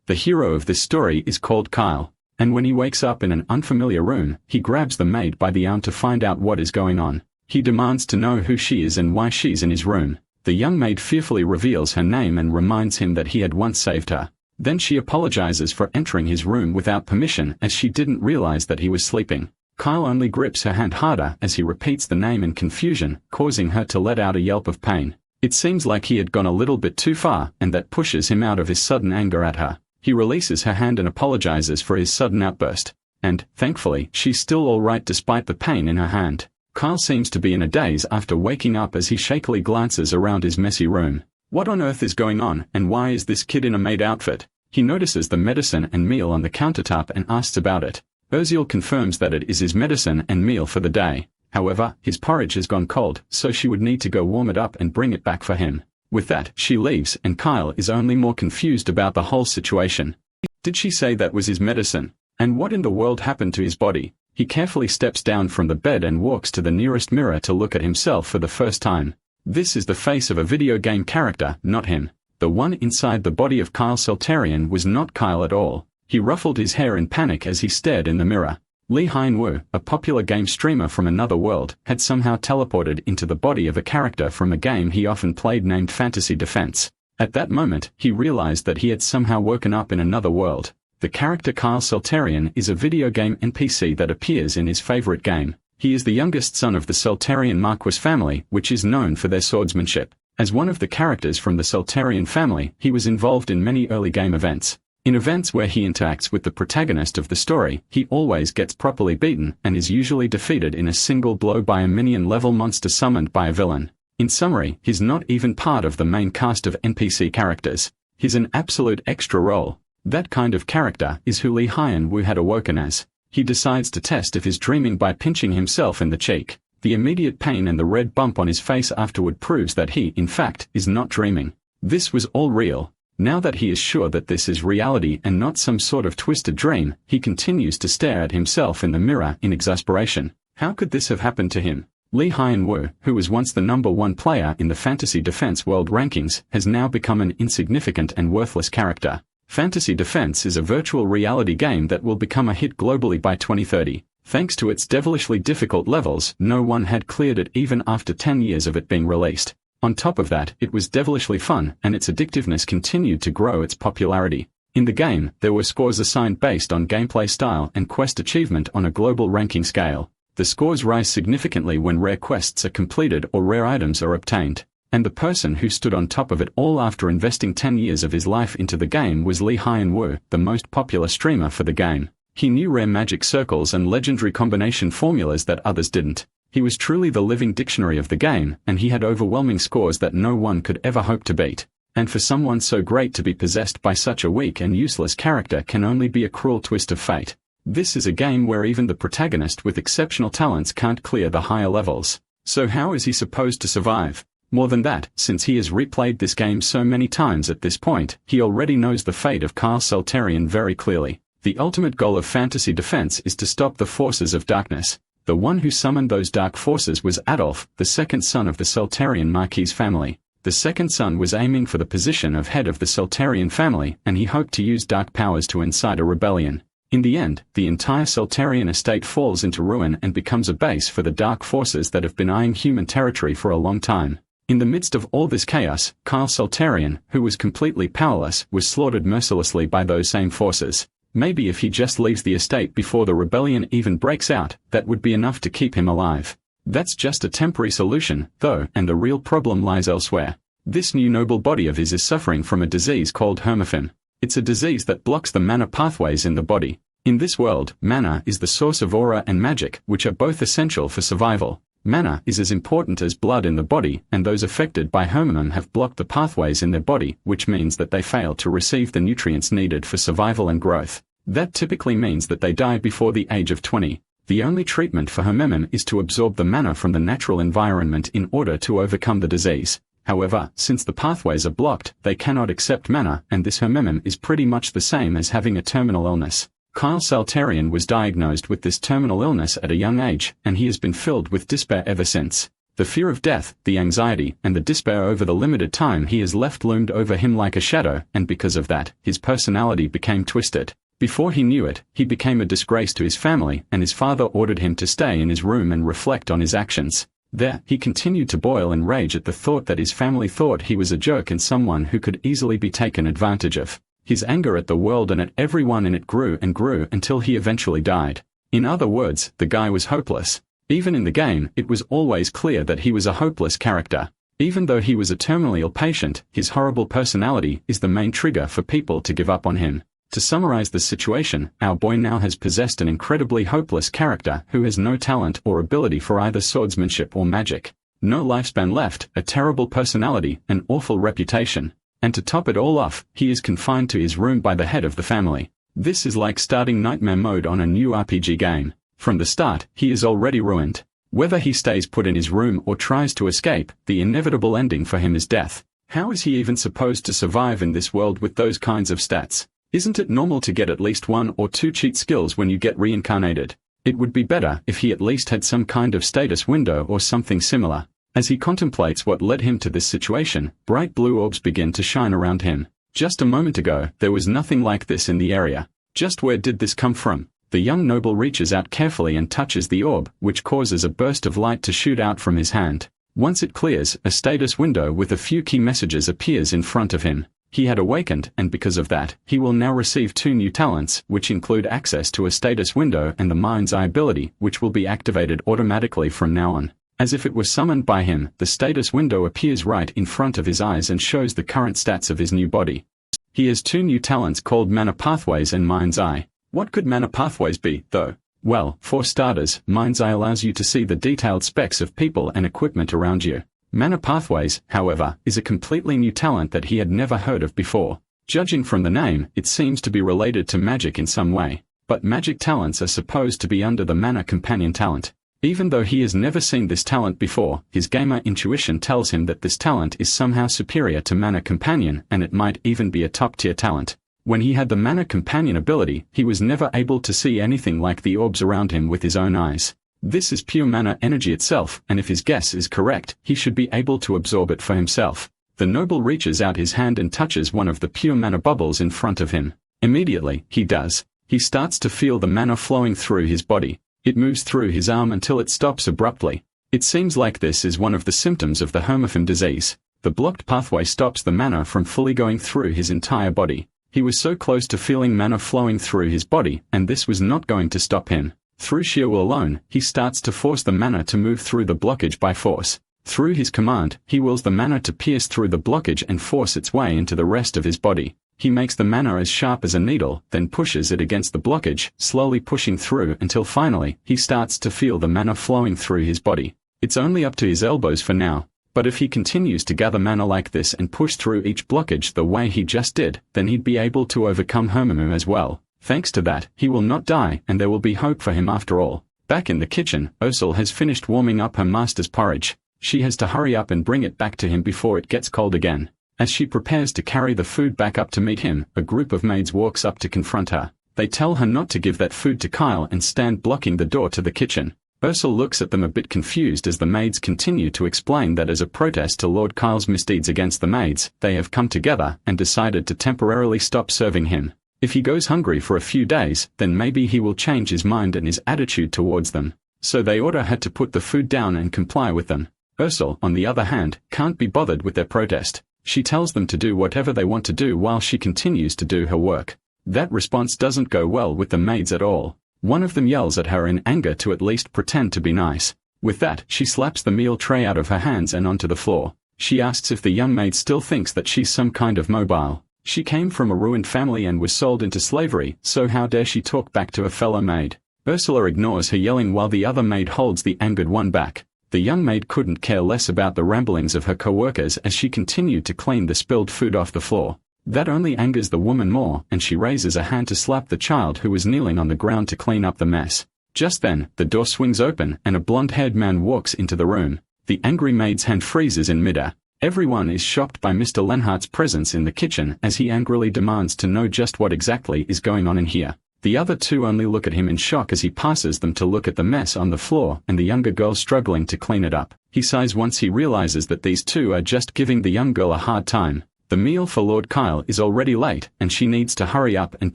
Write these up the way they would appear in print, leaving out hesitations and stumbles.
The hero of this story is called Kyle, and when he wakes up in an unfamiliar room, he grabs the maid by the arm to find out what is going on. He demands to know who she is and why she's in his room. The young maid fearfully reveals her name and reminds him that he had once saved her. Then she apologizes for entering his room without permission as she didn't realize that he was sleeping. Kyle only grips her hand harder as he repeats the name in confusion, causing her to let out a yelp of pain. It seems like he had gone a little bit too far, and that pushes him out of his sudden anger at her. He releases her hand and apologizes for his sudden outburst. And, thankfully, she's still alright despite the pain in her hand. Kyle seems to be in a daze after waking up as he shakily glances around his messy room. What on earth is going on, and why is this kid in a maid outfit? He notices the medicine and meal on the countertop and asks about it. Urziel confirms that it is his medicine and meal for the day. However, his porridge has gone cold, so she would need to go warm it up and bring it back for him. With that, she leaves and Kyle is only more confused about the whole situation. Did she say that was his medicine? And what in the world happened to his body? He carefully steps down from the bed and walks to the nearest mirror to look at himself for the first time. This is the face of a video game character, not him. The one inside the body of Kyle Saltarian was not Kyle at all. He ruffled his hair in panic as he stared in the mirror. Lee Hyun-woo, a popular game streamer from another world, had somehow teleported into the body of a character from a game he often played named Fantasy Defense. At that moment, he realized that he had somehow woken up in another world. The character Kyle Saltarian is a video game NPC that appears in his favorite game. He is the youngest son of the Saltarian Marquis family, which is known for their swordsmanship. As one of the characters from the Saltarian family, he was involved in many early game events. In events where he interacts with the protagonist of the story, he always gets properly beaten and is usually defeated in a single blow by a minion-level monster summoned by a villain. In summary, he's not even part of the main cast of NPC characters. He's an absolute extra role. That kind of character is who Lee Hyun-woo had awoken as. He decides to test if he's dreaming by pinching himself in the cheek. The immediate pain and the red bump on his face afterward proves that he, in fact, is not dreaming. This was all real. Now that he is sure that this is reality and not some sort of twisted dream, he continues to stare at himself in the mirror in exasperation. How could this have happened to him? Lee Hyun-woo, who was once the #1 player in the Fantasy Defense World Rankings, has now become an insignificant and worthless character. Fantasy Defense is a virtual reality game that will become a hit globally by 2030. Thanks to its devilishly difficult levels, no one had cleared it even after 10 years of it being released. On top of that, it was devilishly fun, and its addictiveness continued to grow its popularity. In the game, there were scores assigned based on gameplay style and quest achievement on a global ranking scale. The scores rise significantly when rare quests are completed or rare items are obtained. And the person who stood on top of it all after investing 10 years of his life into the game was Lee Hyun-woo, the most popular streamer for the game. He knew rare magic circles and legendary combination formulas that others didn't. He was truly the living dictionary of the game, and he had overwhelming scores that no one could ever hope to beat. And for someone so great to be possessed by such a weak and useless character can only be a cruel twist of fate. This is a game where even the protagonist with exceptional talents can't clear the higher levels. So how is he supposed to survive? More than that, since he has replayed this game so many times at this point, he already knows the fate of Kyle Saltarian very clearly. The ultimate goal of Fantasy Defense is to stop the forces of darkness. The one who summoned those dark forces was Adolf, the second son of the Saltarian Marquis family. The second son was aiming for the position of head of the Saltarian family, and he hoped to use dark powers to incite a rebellion. In the end, the entire Saltarian estate falls into ruin and becomes a base for the dark forces that have been eyeing human territory for a long time. In the midst of all this chaos, Kyle Saltarian, who was completely powerless, was slaughtered mercilessly by those same forces. Maybe if he just leaves the estate before the rebellion even breaks out, that would be enough to keep him alive. That's just a temporary solution, though, and the real problem lies elsewhere. This new noble body of his is suffering from a disease called hermaphin. It's a disease that blocks the mana pathways in the body. In this world, mana is the source of aura and magic, which are both essential for survival. Mana is as important as blood in the body, and those affected by hermaphin have blocked the pathways in their body, which means that they fail to receive the nutrients needed for survival and growth. That typically means that they die before the age of 20. The only treatment for hermaphin is to absorb the mana from the natural environment in order to overcome the disease. However, since the pathways are blocked, they cannot accept mana, and this hermaphin is pretty much the same as having a terminal illness. Kyle Saltarian was diagnosed with this terminal illness at a young age, and he has been filled with despair ever since. The fear of death, the anxiety, and the despair over the limited time he has left loomed over him like a shadow, and because of that, his personality became twisted. Before he knew it, he became a disgrace to his family, and his father ordered him to stay in his room and reflect on his actions. There, he continued to boil and rage at the thought that his family thought he was a jerk and someone who could easily be taken advantage of. His anger at the world and at everyone in it grew and grew until he eventually died. In other words, the guy was hopeless. Even in the game, it was always clear that he was a hopeless character. Even though he was a terminally ill patient, his horrible personality is the main trigger for people to give up on him. To summarize the situation, our boy now has possessed an incredibly hopeless character who has no talent or ability for either swordsmanship or magic. No lifespan left, a terrible personality, an awful reputation. And to top it all off, he is confined to his room by the head of the family. This is like starting nightmare mode on a new RPG game. From the start, he is already ruined. Whether he stays put in his room or tries to escape, the inevitable ending for him is death. How is he even supposed to survive in this world with those kinds of stats? Isn't it normal to get at least 1 or 2 cheat skills when you get reincarnated? It would be better if he at least had some kind of status window or something similar. As he contemplates what led him to this situation, bright blue orbs begin to shine around him. Just a moment ago, there was nothing like this in the area. Just where did this come from? The young noble reaches out carefully and touches the orb, which causes a burst of light to shoot out from his hand. Once it clears, a status window with a few key messages appears in front of him. He had awakened, and because of that, he will now receive 2 new talents, which include access to a status window and the mind's eye ability, which will be activated automatically from now on. As if it was summoned by him, the status window appears right in front of his eyes and shows the current stats of his new body. He has 2 new talents called Mana Pathways and Mind's Eye. What could Mana Pathways be, though? Well, for starters, Mind's Eye allows you to see the detailed specs of people and equipment around you. Mana Pathways, however, is a completely new talent that he had never heard of before. Judging from the name, it seems to be related to magic in some way. But magic talents are supposed to be under the Mana Companion talent. Even though he has never seen this talent before, his gamer intuition tells him that this talent is somehow superior to Mana Companion, and it might even be a top-tier talent. When he had the Mana Companion ability, he was never able to see anything like the orbs around him with his own eyes. This is pure mana energy itself, and if his guess is correct, he should be able to absorb it for himself. The noble reaches out his hand and touches one of the pure mana bubbles in front of him. Immediately, he does. He starts to feel the mana flowing through his body. It moves through his arm until it stops abruptly. It seems like this is one of the symptoms of the Hermaphan disease. The blocked pathway stops the mana from fully going through his entire body. He was so close to feeling mana flowing through his body, and this was not going to stop him. Through sheer will alone, he starts to force the mana to move through the blockage by force. Through his command, he wills the mana to pierce through the blockage and force its way into the rest of his body. He makes the mana as sharp as a needle, then pushes it against the blockage, slowly pushing through until finally, he starts to feel the mana flowing through his body. It's only up to his elbows for now. But if he continues to gather mana like this and push through each blockage the way he just did, then he'd be able to overcome Hermamu as well. Thanks to that, he will not die, and there will be hope for him after all. Back in the kitchen, Ursula has finished warming up her master's porridge. She has to hurry up and bring it back to him before it gets cold again. As she prepares to carry the food back up to meet him, a group of maids walks up to confront her. They tell her not to give that food to Kyle and stand blocking the door to the kitchen. Ursula looks at them a bit confused as the maids continue to explain that as a protest to Lord Kyle's misdeeds against the maids, they have come together and decided to temporarily stop serving him. If he goes hungry for a few days, then maybe he will change his mind and his attitude towards them. So they order her to put the food down and comply with them. Ursula, on the other hand, can't be bothered with their protest. She tells them to do whatever they want to do while she continues to do her work. That response doesn't go well with the maids at all. One of them yells at her in anger to at least pretend to be nice. With that, she slaps the meal tray out of her hands and onto the floor. She asks if the young maid still thinks that she's some kind of mobile. She came from a ruined family and was sold into slavery, so how dare she talk back to a fellow maid? Ursula ignores her yelling while the other maid holds the angered one back. The young maid couldn't care less about the ramblings of her co-workers as she continued to clean the spilled food off the floor. That only angers the woman more, and she raises a hand to slap the child who was kneeling on the ground to clean up the mess. Just then, the door swings open and a blonde-haired man walks into the room. The angry maid's hand freezes in midair. Everyone is shocked by Mr. Lenhart's presence in the kitchen as he angrily demands to know just what exactly is going on in here. The other two only look at him in shock as he passes them to look at the mess on the floor and the younger girl struggling to clean it up. He sighs once he realizes that these two are just giving the young girl a hard time. The meal for Lord Kyle is already late and she needs to hurry up and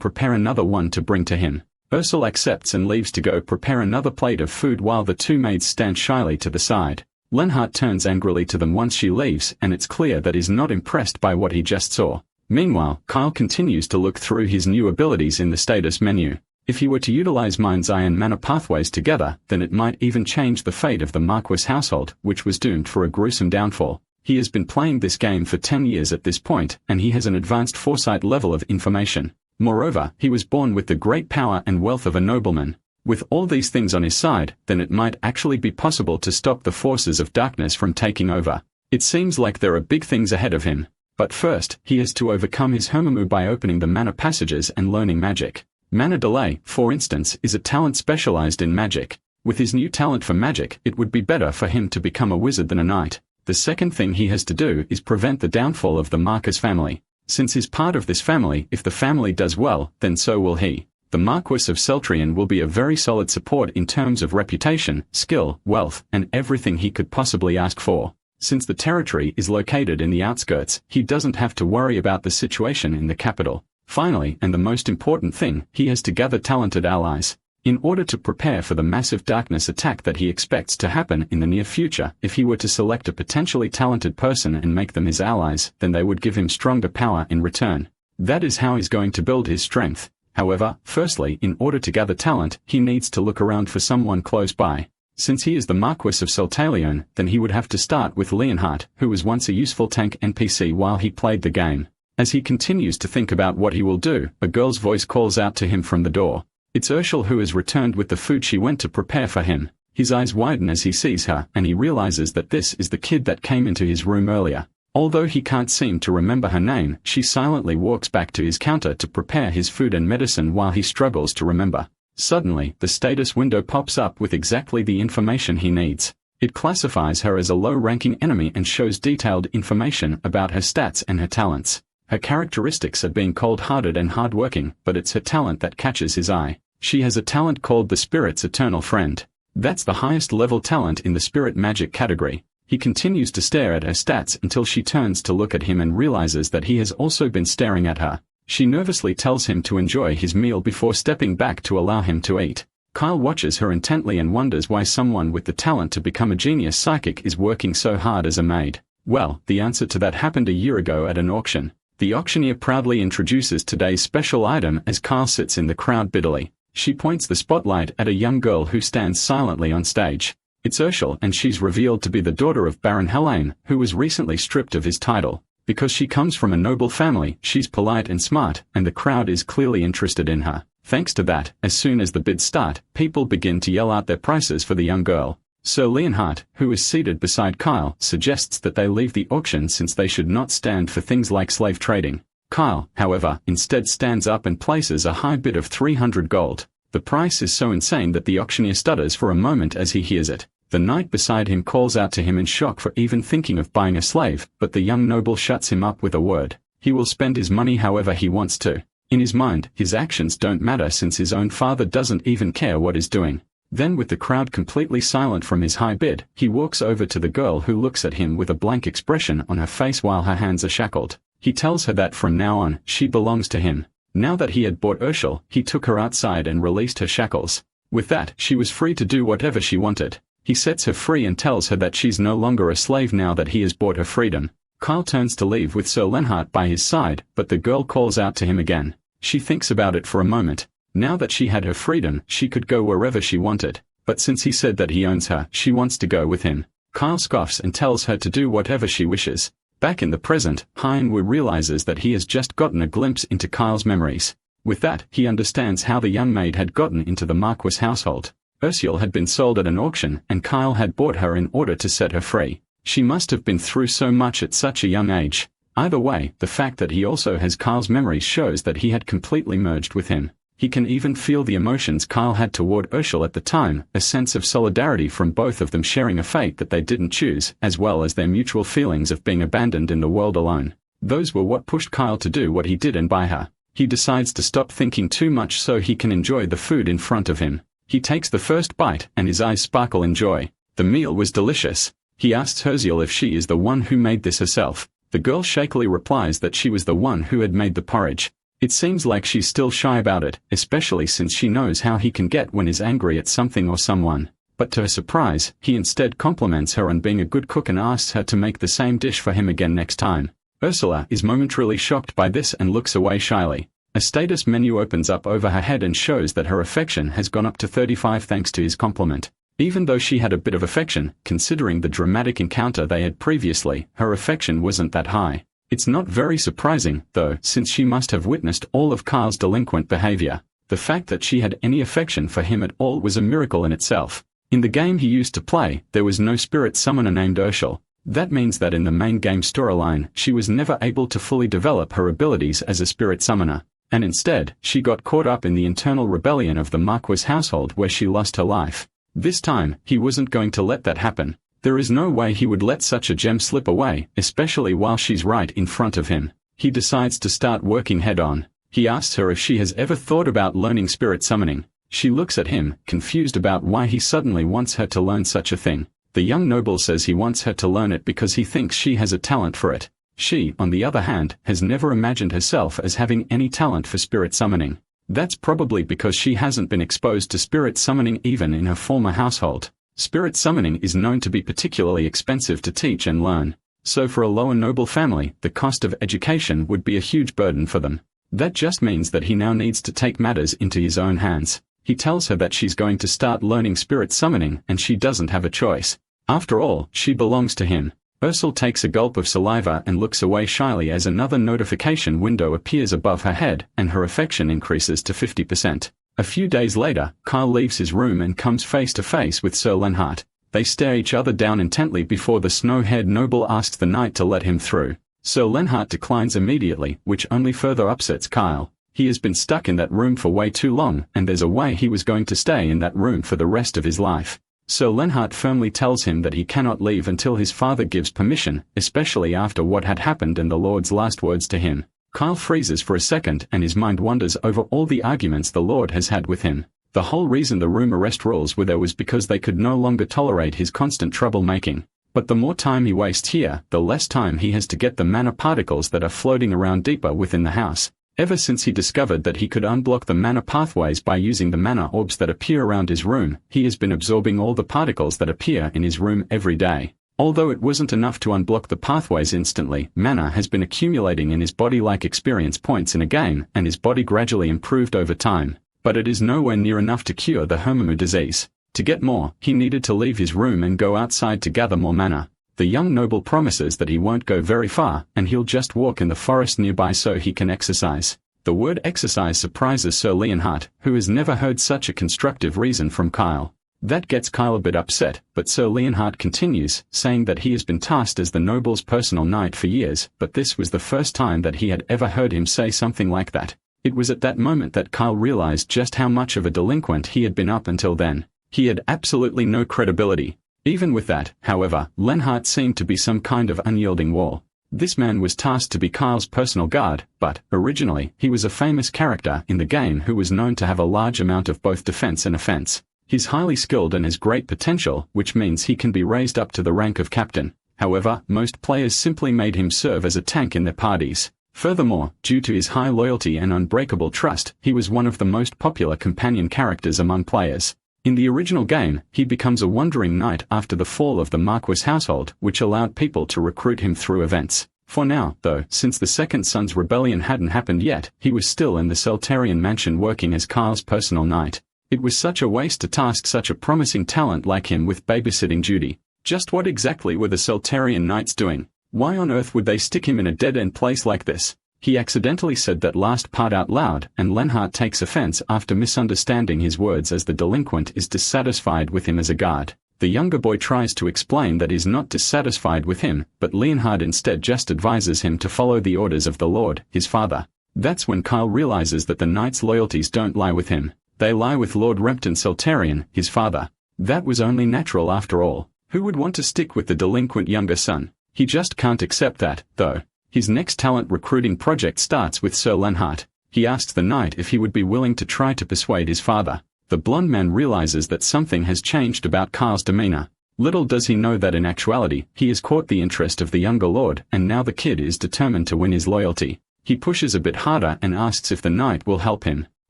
prepare another one to bring to him. Ursula accepts and leaves to go prepare another plate of food while the two maids stand shyly to the side. Lenhart turns angrily to them once she leaves and it's clear that he's not impressed by what he just saw. Meanwhile, Kyle continues to look through his new abilities in the status menu. If he were to utilize Mind's Eye and Mana pathways together, then it might even change the fate of the Marquis household, which was doomed for a gruesome downfall. He has been playing this game for 10 years at this point, and he has an advanced foresight level of information. Moreover, he was born with the great power and wealth of a nobleman. With all these things on his side, then it might actually be possible to stop the forces of darkness from taking over. It seems like there are big things ahead of him. But first, he has to overcome his Homumu by opening the mana passages and learning magic. Mana Delay, for instance, is a talent specialized in magic. With his new talent for magic, it would be better for him to become a wizard than a knight. The second thing he has to do is prevent the downfall of the Marquis family. Since he's part of this family, if the family does well, then so will he. The Marquis of Celtrian will be a very solid support in terms of reputation, skill, wealth, and everything he could possibly ask for. Since the territory is located in the outskirts, he doesn't have to worry about the situation in the capital. Finally, and the most important thing, he has to gather talented allies. In order to prepare for the massive darkness attack that he expects to happen in the near future, if he were to select a potentially talented person and make them his allies, then they would give him stronger power in return. That is how he's going to build his strength. However, firstly, in order to gather talent, he needs to look around for someone close by. Since he is the Marquis of Celtalion, then he would have to start with Leonhardt, who was once a useful tank NPC while he played the game. As he continues to think about what he will do, a girl's voice calls out to him from the door. It's Urshel, who has returned with the food she went to prepare for him. His eyes widen as he sees her, and he realizes that this is the kid that came into his room earlier. Although he can't seem to remember her name, she silently walks back to his counter to prepare his food and medicine while he struggles to remember. Suddenly, the status window pops up with exactly the information he needs. It classifies her as a low-ranking enemy and shows detailed information about her stats and her talents. Her characteristics are being cold-hearted and hard-working, but it's her talent that catches his eye. She has a talent called the Spirit's Eternal Friend. That's the highest level talent in the spirit magic category. He continues to stare at her stats until she turns to look at him and realizes that he has also been staring at her. She nervously tells him to enjoy his meal before stepping back to allow him to eat. Kyle watches her intently and wonders why someone with the talent to become a genius psychic is working so hard as a maid. Well, the answer to that happened a year ago at an auction. The auctioneer proudly introduces today's special item as Kyle sits in the crowd bitterly. She points the spotlight at a young girl who stands silently on stage. It's Urshel, and she's revealed to be the daughter of Baron Helene, who was recently stripped of his title. Because she comes from a noble family, she's polite and smart, and the crowd is clearly interested in her. Thanks to that, as soon as the bids start, people begin to yell out their prices for the young girl. Sir Leonhardt, who is seated beside Kyle, suggests that they leave the auction since they should not stand for things like slave trading. Kyle, however, instead stands up and places a high bid of 300 gold. The price is so insane that the auctioneer stutters for a moment as he hears it. The knight beside him calls out to him in shock for even thinking of buying a slave, but the young noble shuts him up with a word. He will spend his money however he wants to. In his mind, his actions don't matter since his own father doesn't even care what he's doing. Then, with the crowd completely silent from his high bid, he walks over to the girl who looks at him with a blank expression on her face while her hands are shackled. He tells her that from now on, she belongs to him. Now that he had bought Urshel, he took her outside and released her shackles. With that, she was free to do whatever she wanted. He sets her free and tells her that she's no longer a slave now that he has bought her freedom. Kyle turns to leave with Sir Lenhart by his side, but the girl calls out to him again. She thinks about it for a moment. Now that she had her freedom, she could go wherever she wanted. But since he said that he owns her, she wants to go with him. Kyle scoffs and tells her to do whatever she wishes. Back in the present, Hyenwu realizes that he has just gotten a glimpse into Kyle's memories. With that, he understands how the young maid had gotten into the Marquis household. Ursula had been sold at an auction, and Kyle had bought her in order to set her free. She must have been through so much at such a young age. Either way, the fact that he also has Kyle's memories shows that he had completely merged with him. He can even feel the emotions Kyle had toward Ursula at the time, a sense of solidarity from both of them sharing a fate that they didn't choose, as well as their mutual feelings of being abandoned in the world alone. Those were what pushed Kyle to do what he did and buy her. He decides to stop thinking too much so he can enjoy the food in front of him. He takes the first bite and his eyes sparkle in joy. The meal was delicious. He asks Herziel if she is the one who made this herself. The girl shakily replies that she was the one who had made the porridge. It seems like she's still shy about it, especially since she knows how he can get when he's angry at something or someone. But to her surprise, he instead compliments her on being a good cook and asks her to make the same dish for him again next time. Ursula is momentarily shocked by this and looks away shyly. A status menu opens up over her head and shows that her affection has gone up to 35 thanks to his compliment. Even though she had a bit of affection, considering the dramatic encounter they had previously, her affection wasn't that high. It's not very surprising, though, since she must have witnessed all of Kyle's delinquent behavior. The fact that she had any affection for him at all was a miracle in itself. In the game he used to play, there was no spirit summoner named Urshel. That means that in the main game storyline, she was never able to fully develop her abilities as a spirit summoner. And instead, she got caught up in the internal rebellion of the Marquis household where she lost her life. This time, he wasn't going to let that happen. There is no way he would let such a gem slip away, especially while she's right in front of him. He decides to start working head-on. He asks her if she has ever thought about learning spirit summoning. She looks at him, confused about why he suddenly wants her to learn such a thing. The young noble says he wants her to learn it because he thinks she has a talent for it. She, on the other hand, has never imagined herself as having any talent for spirit summoning. That's probably because she hasn't been exposed to spirit summoning even in her former household. Spirit summoning is known to be particularly expensive to teach and learn. So for a lower noble family, the cost of education would be a huge burden for them. That just means that he now needs to take matters into his own hands. He tells her that she's going to start learning spirit summoning and she doesn't have a choice. After all, she belongs to him. Ursula takes a gulp of saliva and looks away shyly as another notification window appears above her head and her affection increases to 50%. A few days later, Kyle leaves his room and comes face to face with Sir Lenhart. They stare each other down intently before the snow-haired noble asks the knight to let him through. Sir Lenhart declines immediately, which only further upsets Kyle. He has been stuck in that room for way too long, and there's a way he was going to stay in that room for the rest of his life. Sir Lenhart firmly tells him that he cannot leave until his father gives permission, especially after what had happened and the Lord's last words to him. Kyle freezes for a second and his mind wanders over all the arguments the Lord has had with him. The whole reason the room arrest rules were there was because they could no longer tolerate his constant troublemaking. But the more time he wastes here, the less time he has to get the mana particles that are floating around deeper within the house. Ever since he discovered that he could unblock the mana pathways by using the mana orbs that appear around his room, he has been absorbing all the particles that appear in his room every day. Although it wasn't enough to unblock the pathways instantly, mana has been accumulating in his body like experience points in a game, and his body gradually improved over time. But it is nowhere near enough to cure the Homumu disease. To get more, he needed to leave his room and go outside to gather more mana. The young noble promises that he won't go very far, and he'll just walk in the forest nearby so he can exercise. The word exercise surprises Sir Leonhart, who has never heard such a constructive reason from Kyle. That gets Kyle a bit upset, but Sir Leonhart continues, saying that he has been tasked as the noble's personal knight for years, but this was the first time that he had ever heard him say something like that. It was at that moment that Kyle realized just how much of a delinquent he had been up until then. He had absolutely no credibility. Even with that, however, Lenhart seemed to be some kind of unyielding wall. This man was tasked to be Kyle's personal guard, but, originally, he was a famous character in the game who was known to have a large amount of both defense and offense. He's highly skilled and has great potential, which means he can be raised up to the rank of captain. However, most players simply made him serve as a tank in their parties. Furthermore, due to his high loyalty and unbreakable trust, he was one of the most popular companion characters among players. In the original game, he becomes a wandering knight after the fall of the Marquis household, which allowed people to recruit him through events. For now, though, since the Second Son's rebellion hadn't happened yet, he was still in the Seltarian mansion working as Kyle's personal knight. It was such a waste to task such a promising talent like him with babysitting duty. Just what exactly were the Seltarian knights doing? Why on earth would they stick him in a dead-end place like this? He accidentally said that last part out loud, and Lenhart takes offense after misunderstanding his words as the delinquent is dissatisfied with him as a guard. The younger boy tries to explain that he's not dissatisfied with him, but Leonhard instead just advises him to follow the orders of the Lord, his father. That's when Kyle realizes that the knight's loyalties don't lie with him. They lie with Lord Repton Seltarian, his father. That was only natural after all. Who would want to stick with the delinquent younger son? He just can't accept that, though. His next talent recruiting project starts with Sir Lenhart. He asks the knight if he would be willing to try to persuade his father. The blonde man realizes that something has changed about Kyle's demeanor. Little does he know that in actuality, he has caught the interest of the younger lord, and now the kid is determined to win his loyalty. He pushes a bit harder and asks if the knight will help him.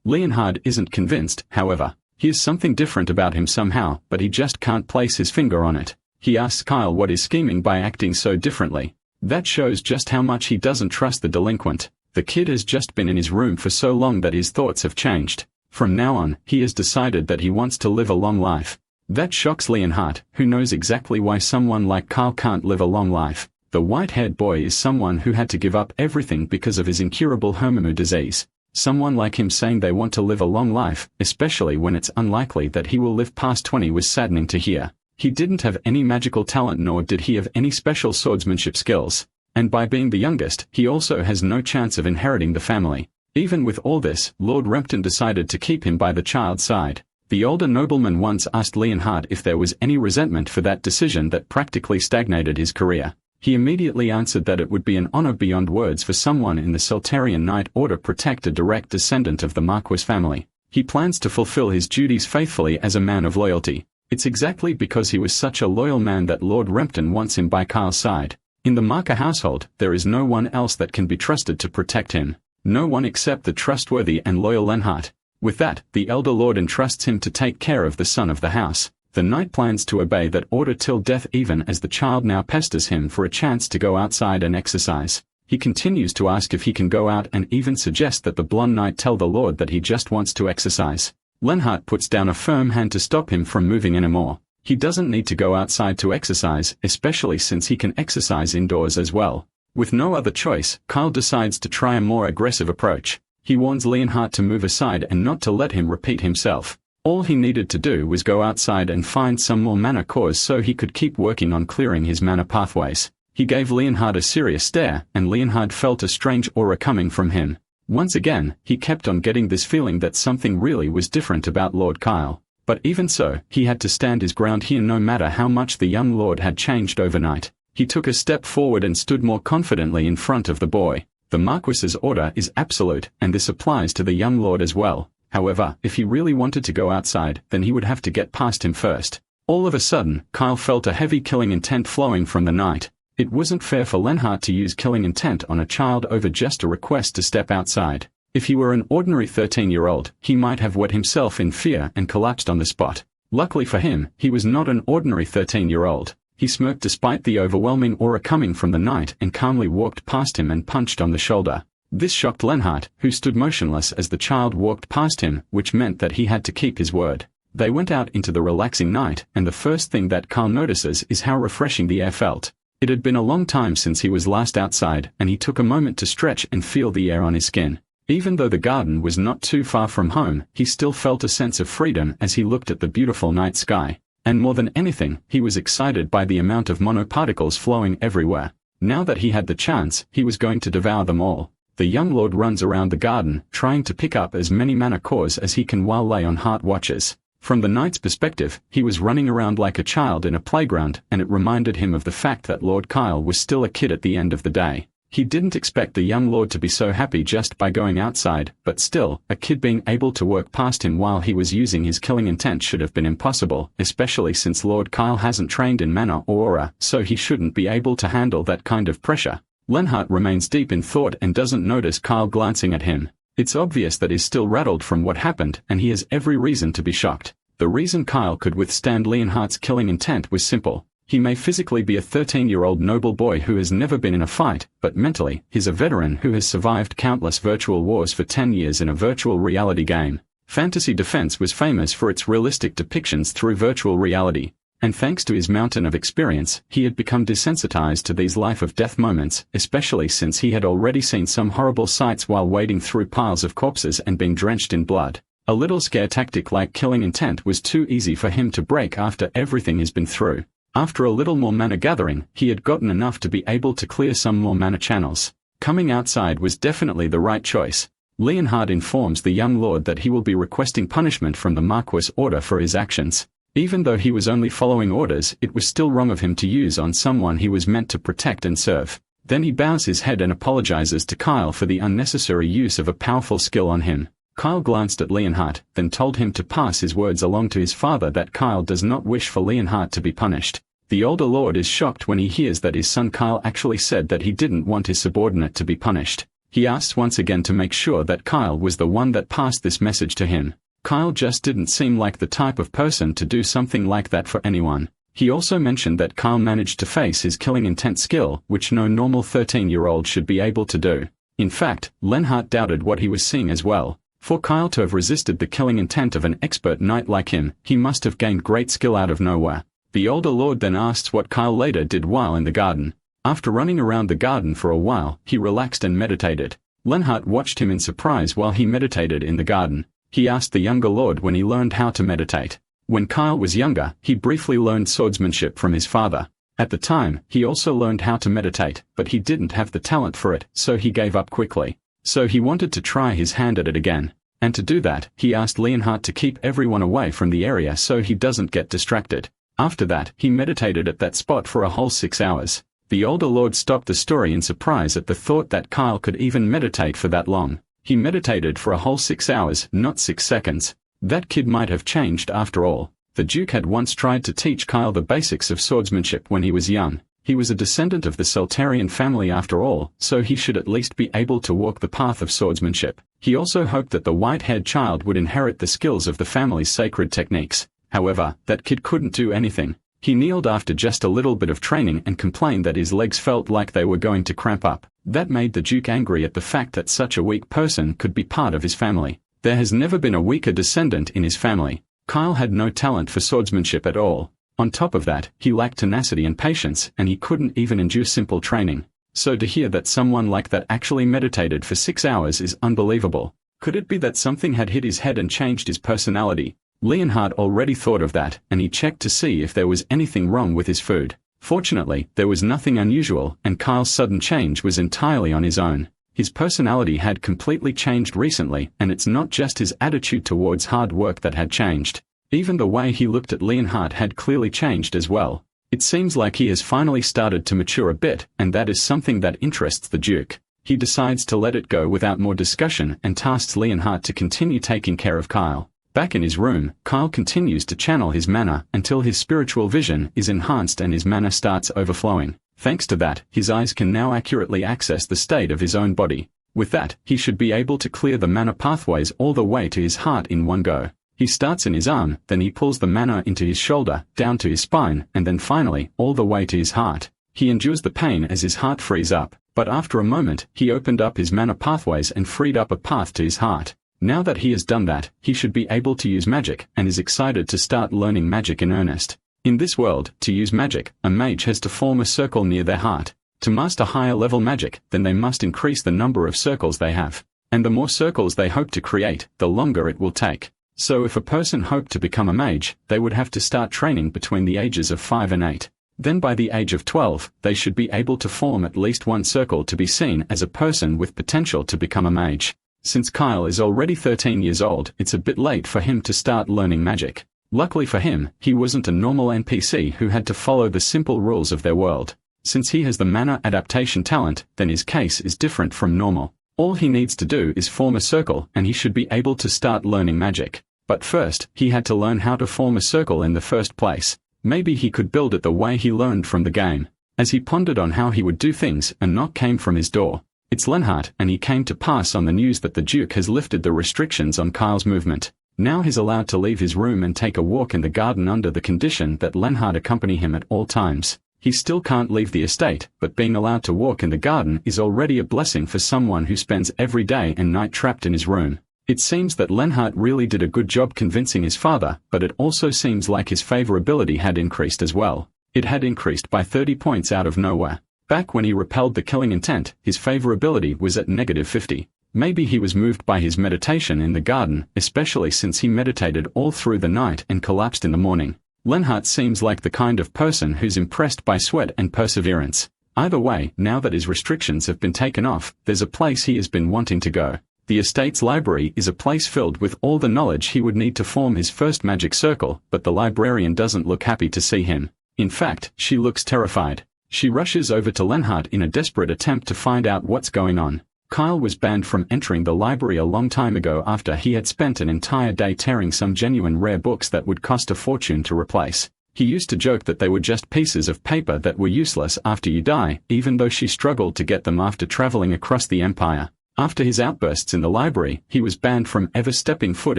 Leonhard isn't convinced, however. Here's something different about him somehow, but he just can't place his finger on it. He asks Kyle what is scheming by acting so differently. That shows just how much he doesn't trust the delinquent. The kid has just been in his room for so long that his thoughts have changed. From now on, he has decided that he wants to live a long life. That shocks Leonhard, who knows exactly why someone like Kyle can't live a long life. The white-haired boy is someone who had to give up everything because of his incurable Hermimu disease. Someone like him saying they want to live a long life, especially when it's unlikely that he will live past 20, was saddening to hear. He didn't have any magical talent, nor did he have any special swordsmanship skills. And by being the youngest, he also has no chance of inheriting the family. Even with all this, Lord Rempton decided to keep him by the child's side. The older nobleman once asked Leonhard if there was any resentment for that decision that practically stagnated his career. He immediately answered that it would be an honor beyond words for someone in the Soltarian Knight Order protect a direct descendant of the Marquis family. He plans to fulfill his duties faithfully as a man of loyalty. It's exactly because he was such a loyal man that Lord Rempton wants him by Kyle's side. In the Marker household, there is no one else that can be trusted to protect him. No one except the trustworthy and loyal Lenhart. With that, the elder lord entrusts him to take care of the son of the house. The knight plans to obey that order till death, even as the child now pesters him for a chance to go outside and exercise. He continues to ask if he can go out and even suggest that the blonde knight tell the lord that he just wants to exercise. Lenhart puts down a firm hand to stop him from moving anymore. He doesn't need to go outside to exercise, especially since he can exercise indoors as well. With no other choice, Kyle decides to try a more aggressive approach. He warns Leonhart to move aside and not to let him repeat himself. All he needed to do was go outside and find some more mana cores so he could keep working on clearing his mana pathways. He gave Leonhard a serious stare, and Leonhard felt a strange aura coming from him. Once again, he kept on getting this feeling that something really was different about Lord Kyle. But even so, he had to stand his ground here no matter how much the young lord had changed overnight. He took a step forward and stood more confidently in front of the boy. The Marquis's order is absolute, and this applies to the young lord as well. However, if he really wanted to go outside, then he would have to get past him first. All of a sudden, Kyle felt a heavy killing intent flowing from the knight. It wasn't fair for Lenhart to use killing intent on a child over just a request to step outside. If he were an ordinary 13-year-old, he might have wet himself in fear and collapsed on the spot. Luckily for him, he was not an ordinary 13-year-old. He smirked despite the overwhelming aura coming from the knight and calmly walked past him and punched on the shoulder. This shocked Lenhart, who stood motionless as the child walked past him, which meant that he had to keep his word. They went out into the relaxing night, and the first thing that Kyle notices is how refreshing the air felt. It had been a long time since he was last outside, and he took a moment to stretch and feel the air on his skin. Even though the garden was not too far from home, he still felt a sense of freedom as he looked at the beautiful night sky. And more than anything, he was excited by the amount of monoparticles flowing everywhere. Now that he had the chance, he was going to devour them all. The young lord runs around the garden, trying to pick up as many mana cores as he can while lay on heart watches. From the knight's perspective, he was running around like a child in a playground, and it reminded him of the fact that Lord Kyle was still a kid at the end of the day. He didn't expect the young lord to be so happy just by going outside, but still, a kid being able to work past him while he was using his killing intent should have been impossible, especially since Lord Kyle hasn't trained in mana or aura, so he shouldn't be able to handle that kind of pressure. Lenhart remains deep in thought and doesn't notice Kyle glancing at him. It's obvious that he's still rattled from what happened, and he has every reason to be shocked. The reason Kyle could withstand Leonhardt's killing intent was simple. He may physically be a 13-year-old noble boy who has never been in a fight, but mentally, he's a veteran who has survived countless virtual wars for 10 years in a virtual reality game. Fantasy Defense was famous for its realistic depictions through virtual reality, and thanks to his mountain of experience, he had become desensitized to these life-of-death moments, especially since he had already seen some horrible sights while wading through piles of corpses and being drenched in blood. A little scare tactic like killing intent was too easy for him to break after everything he's been through. After a little more mana gathering, he had gotten enough to be able to clear some more mana channels. Coming outside was definitely the right choice. Leonhard informs the young lord that he will be requesting punishment from the Marquis order for his actions. Even though he was only following orders, it was still wrong of him to use on someone he was meant to protect and serve. Then he bows his head and apologizes to Kyle for the unnecessary use of a powerful skill on him. Kyle glanced at Leonhardt, then told him to pass his words along to his father that Kyle does not wish for Leonhardt to be punished. The older lord is shocked when he hears that his son Kyle actually said that he didn't want his subordinate to be punished. He asks once again to make sure that Kyle was the one that passed this message to him. Kyle just didn't seem like the type of person to do something like that for anyone. He also mentioned that Kyle managed to face his killing intent skill, which no normal 13-year-old should be able to do. In fact, Leonhardt doubted what he was seeing as well. For Kyle to have resisted the killing intent of an expert knight like him, he must have gained great skill out of nowhere. The older lord then asks what Kyle later did while in the garden. After running around the garden for a while, he relaxed and meditated. Leonhardt watched him in surprise while he meditated in the garden. He asked the younger lord when he learned how to meditate. When Kyle was younger, he briefly learned swordsmanship from his father. At the time, he also learned how to meditate, but he didn't have the talent for it, so he gave up quickly. So he wanted to try his hand at it again. And to do that, he asked Leonhardt to keep everyone away from the area so he doesn't get distracted. After that, he meditated at that spot for a whole 6 hours. The older lord stopped the story in surprise at the thought that Kyle could even meditate for that long. He meditated for a whole 6 hours, not 6 seconds. That kid might have changed after all. The Duke had once tried to teach Kyle the basics of swordsmanship when he was young. He was a descendant of the Soltarian family after all, so he should at least be able to walk the path of swordsmanship. He also hoped that the white-haired child would inherit the skills of the family's sacred techniques. However, that kid couldn't do anything. He kneeled after just a little bit of training and complained that his legs felt like they were going to cramp up. That made the Duke angry at the fact that such a weak person could be part of his family. There has never been a weaker descendant in his family. Kyle had no talent for swordsmanship at all. On top of that, he lacked tenacity and patience, and he couldn't even endure simple training. So to hear that someone like that actually meditated for 6 hours is unbelievable. Could it be that something had hit his head and changed his personality? Leonhardt already thought of that, and he checked to see if there was anything wrong with his food. Fortunately, there was nothing unusual, and Kyle's sudden change was entirely on his own. His personality had completely changed recently, and it's not just his attitude towards hard work that had changed. Even the way he looked at Leonhardt had clearly changed as well. It seems like he has finally started to mature a bit, and that is something that interests the Duke. He decides to let it go without more discussion and tasks Leonhardt to continue taking care of Kyle. Back in his room, Kyle continues to channel his mana until his spiritual vision is enhanced and his mana starts overflowing. Thanks to that, his eyes can now accurately access the state of his own body. With that, he should be able to clear the mana pathways all the way to his heart in one go. He starts in his arm, then he pulls the mana into his shoulder, down to his spine, and then finally, all the way to his heart. He endures the pain as his heart frees up, but after a moment, he opened up his mana pathways and freed up a path to his heart. Now that he has done that, he should be able to use magic, and is excited to start learning magic in earnest. In this world, to use magic, a mage has to form a circle near their heart. To master higher level magic, then they must increase the number of circles they have. And the more circles they hope to create, the longer it will take. So if a person hoped to become a mage, they would have to start training between the ages of 5 and 8. Then by the age of 12, they should be able to form at least one circle to be seen as a person with potential to become a mage. Since Kyle is already 13 years old, it's a bit late for him to start learning magic. Luckily for him, he wasn't a normal NPC who had to follow the simple rules of their world. Since he has the mana adaptation talent, then his case is different from normal. All he needs to do is form a circle and he should be able to start learning magic. But first, he had to learn how to form a circle in the first place. Maybe he could build it the way he learned from the game. As he pondered on how he would do things, a knock came from his door. It's Leonhardt, and he came to pass on the news that the Duke has lifted the restrictions on Kyle's movement. Now he's allowed to leave his room and take a walk in the garden under the condition that Leonhardt accompany him at all times. He still can't leave the estate, but being allowed to walk in the garden is already a blessing for someone who spends every day and night trapped in his room. It seems that Leonhardt really did a good job convincing his father, but it also seems like his favorability had increased as well. It had increased by 30 points out of nowhere. Back when he repelled the killing intent, his favorability was at -50. Maybe he was moved by his meditation in the garden, especially since he meditated all through the night and collapsed in the morning. Leonhardt seems like the kind of person who's impressed by sweat and perseverance. Either way, now that his restrictions have been taken off, there's a place he has been wanting to go. The estate's library is a place filled with all the knowledge he would need to form his first magic circle, but the librarian doesn't look happy to see him. In fact, she looks terrified. She rushes over to Lenhart in a desperate attempt to find out what's going on. Kyle was banned from entering the library a long time ago after he had spent an entire day tearing some genuine rare books that would cost a fortune to replace. He used to joke that they were just pieces of paper that were useless after you die, even though she struggled to get them after traveling across the empire. After his outbursts in the library, he was banned from ever stepping foot